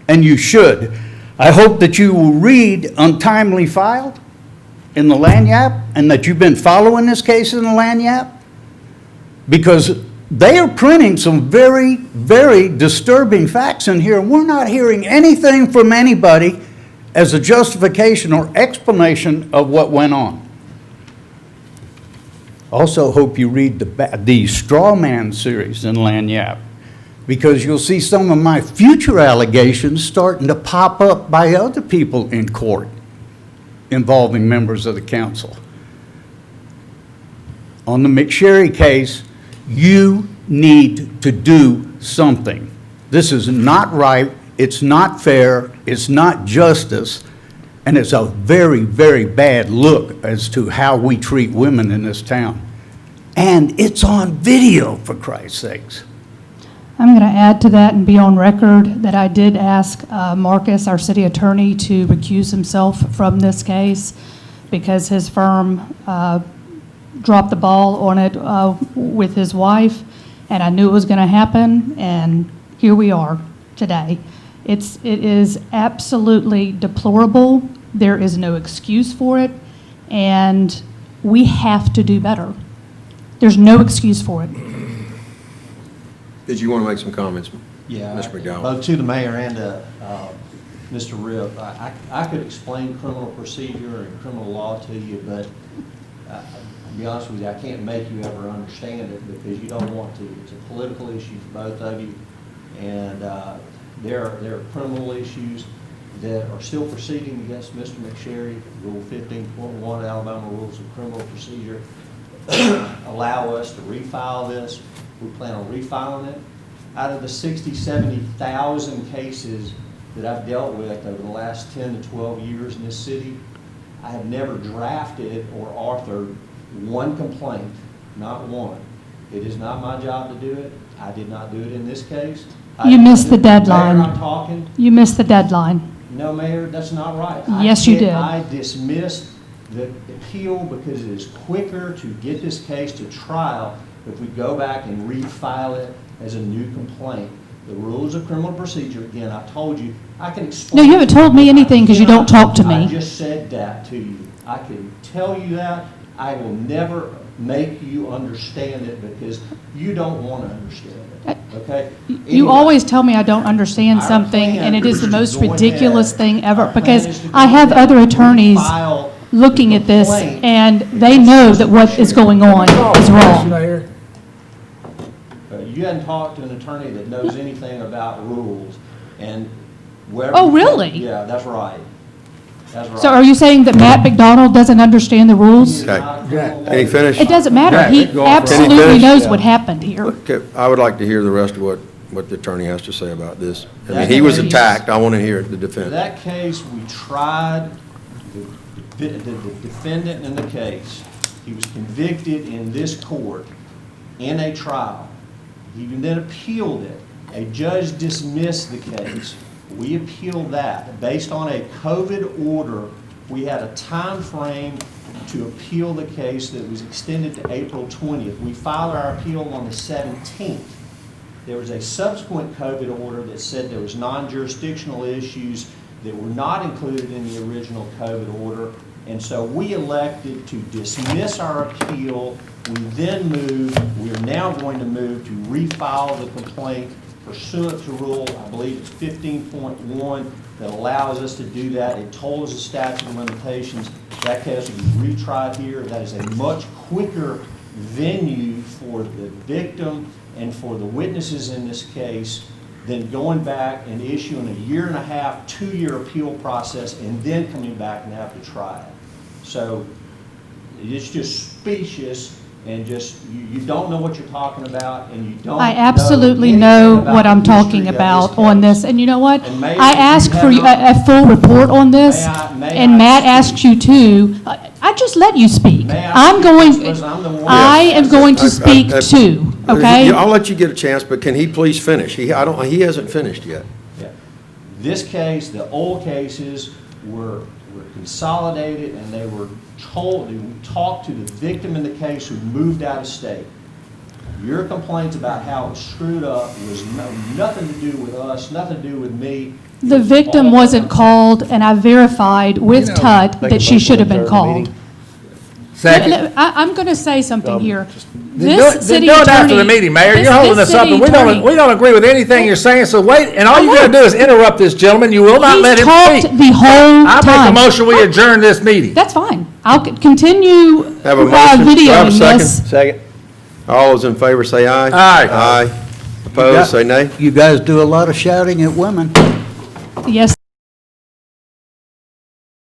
Speaker 9: And you should. I hope that you will read Untimely Filed in the Lanyap and that you've been following this case in the Lanyap, because they are printing some very, very disturbing facts in here. We're not hearing anything from anybody as a justification or explanation of what went on. Also hope you read the Straw Man series in Lanyap, because you'll see some of my future allegations starting to pop up by other people in court involving members of the council. On the McSherry case, you need to do something. This is not right, it's not fair, it's not justice, and it's a very, very bad look as to how we treat women in this town. And it's on video, for Christ's sakes.
Speaker 5: I'm going to add to that and be on record that I did ask Marcus, our city attorney, to recuse himself from this case because his firm dropped the ball on it with his wife, and I knew it was going to happen, and here we are today. It is absolutely deplorable. There is no excuse for it, and we have to do better. There's no excuse for it.
Speaker 1: Did you want to make some comments?
Speaker 13: Yeah,
Speaker 1: Mr. McDowell?
Speaker 13: both to the mayor and Mr. Ripp. I could explain criminal procedure and criminal law to you, but to be honest with you, I can't make you ever understand it because you don't want to. It's a political issue for both of you, and there are criminal issues that are still proceeding against Mr. McSherry. Rule 15.1 Alabama Rules of Criminal Procedure allow us to refile this. We plan on refiling it. Out of the 60,000, 70,000 cases that I've dealt with over the last 10 to 12 years in this city, I have never drafted or authored one complaint, not one. It is not my job to do it. I did not do it in this case.
Speaker 5: You missed the deadline.
Speaker 13: Mayor, I'm talking.
Speaker 5: You missed the deadline.
Speaker 13: No, Mayor, that's not right.
Speaker 5: Yes, you did.
Speaker 13: I dismissed the appeal because it is quicker to get this case to trial if we go back and refile it as a new complaint. The rules of criminal procedure, again, I told you, I can explain.
Speaker 5: No, you haven't told me anything because you don't talk to me.
Speaker 13: I just said that to you. I can tell you that. I will never make you understand it because you don't want to understand it, okay?
Speaker 5: You
Speaker 13: Anyway,
Speaker 5: always tell me I don't understand
Speaker 13: our
Speaker 5: something,
Speaker 13: plan
Speaker 5: and it is the
Speaker 13: is
Speaker 5: most
Speaker 13: to go
Speaker 5: ridiculous
Speaker 13: ahead.
Speaker 5: thing ever,
Speaker 13: Our plan
Speaker 5: because
Speaker 13: is to go
Speaker 5: I have
Speaker 13: ahead
Speaker 5: other
Speaker 13: and
Speaker 5: attorneys
Speaker 13: refile
Speaker 5: looking
Speaker 13: the
Speaker 5: at this,
Speaker 13: complaint
Speaker 5: and they know that what is going on is wrong.
Speaker 13: You hadn't talked to an attorney that knows anything about rules, and wherever.
Speaker 5: Oh, really?
Speaker 13: Yeah, that's right. That's right.
Speaker 5: So are you saying that Matt McDonald doesn't understand the
Speaker 13: He
Speaker 5: rules?
Speaker 13: is not a criminal
Speaker 1: Can he
Speaker 13: lawyer.
Speaker 1: finish?
Speaker 5: It doesn't matter. He
Speaker 1: Can he
Speaker 5: absolutely
Speaker 1: finish?
Speaker 5: knows what happened here.
Speaker 1: Okay, I would like to hear the rest of what the attorney has to say about this. I mean,
Speaker 13: That
Speaker 1: he was
Speaker 13: case-
Speaker 1: attacked. I want to hear the
Speaker 13: In
Speaker 1: defense.
Speaker 13: that case, we tried the defendant in the case. He was convicted in this court in a trial. He then appealed it. A judge dismissed the case. We appealed that based on a COVID order we had a time frame to appeal the case that was extended to April 20th. We filed our appeal on the 17th. There was a subsequent COVID order that said there was non-jurisdictional issues that were not included in the original COVID order, and so we elected to dismiss our appeal. We then we're now going to move to refile the complaint pursuant to rule, I believe it's 15.1, that allows us to do that. It told us the statute of limitations. That case will be retried here. That is a much quicker venue for the victim and for the witnesses in this case than going back and issuing a 1.5 to 2-year appeal process and then coming back and have to try it. So it's just specious and just, you don't know what you're talking about, and you don't
Speaker 5: I absolutely know
Speaker 13: about
Speaker 5: what I'm
Speaker 13: the history
Speaker 5: talking
Speaker 13: of
Speaker 5: about on
Speaker 13: case.
Speaker 5: this. And you know what?
Speaker 13: And Mayor,
Speaker 5: I
Speaker 13: if you
Speaker 5: asked
Speaker 13: have
Speaker 5: for
Speaker 13: not-
Speaker 5: a full report on this,
Speaker 13: May
Speaker 5: and
Speaker 13: I
Speaker 5: Matt
Speaker 13: speak?
Speaker 5: asked you too. I just let you speak.
Speaker 13: May I
Speaker 5: I'm
Speaker 13: speak,
Speaker 5: going,
Speaker 13: Mr. President? I'm the one
Speaker 5: I
Speaker 13: that
Speaker 5: am
Speaker 13: asked
Speaker 5: going
Speaker 13: it.
Speaker 5: to speak too, okay?
Speaker 1: I'll let you get a chance, but can he please finish? He hasn't finished yet.
Speaker 13: Yeah. This case, the old cases were consolidated, and they were told, we talked to the victim in the case who moved out of state. Your complaints about how it was screwed up was nothing to do with us, nothing to do with me.
Speaker 5: The victim wasn't called, and I verified with Tut that she should have been called.
Speaker 3: Second.
Speaker 5: I'm going to say something here.
Speaker 3: Do
Speaker 5: This city
Speaker 3: it after the
Speaker 5: attorney-
Speaker 3: meeting, Mayor.
Speaker 5: this-
Speaker 3: You're holding
Speaker 5: this
Speaker 3: us up,
Speaker 5: city
Speaker 3: and
Speaker 5: attorney-
Speaker 3: we don't agree with anything you're saying, so wait, and all
Speaker 5: I
Speaker 3: you gotta
Speaker 5: won't.
Speaker 3: do is interrupt this gentleman. You will not let
Speaker 5: He's
Speaker 3: him
Speaker 5: talked
Speaker 3: speak.
Speaker 5: the whole
Speaker 3: I make a
Speaker 5: time.
Speaker 3: motion, we adjourn this meeting.
Speaker 5: That's fine. I'll continue
Speaker 1: Have a motion. Do I have a
Speaker 5: videoing
Speaker 1: second?
Speaker 5: this.
Speaker 8: Second.
Speaker 1: All those in favor say aye.
Speaker 3: Aye.
Speaker 1: Aye. Opposed, say nay.
Speaker 9: You guys do a lot of shouting at women.
Speaker 5: Yes,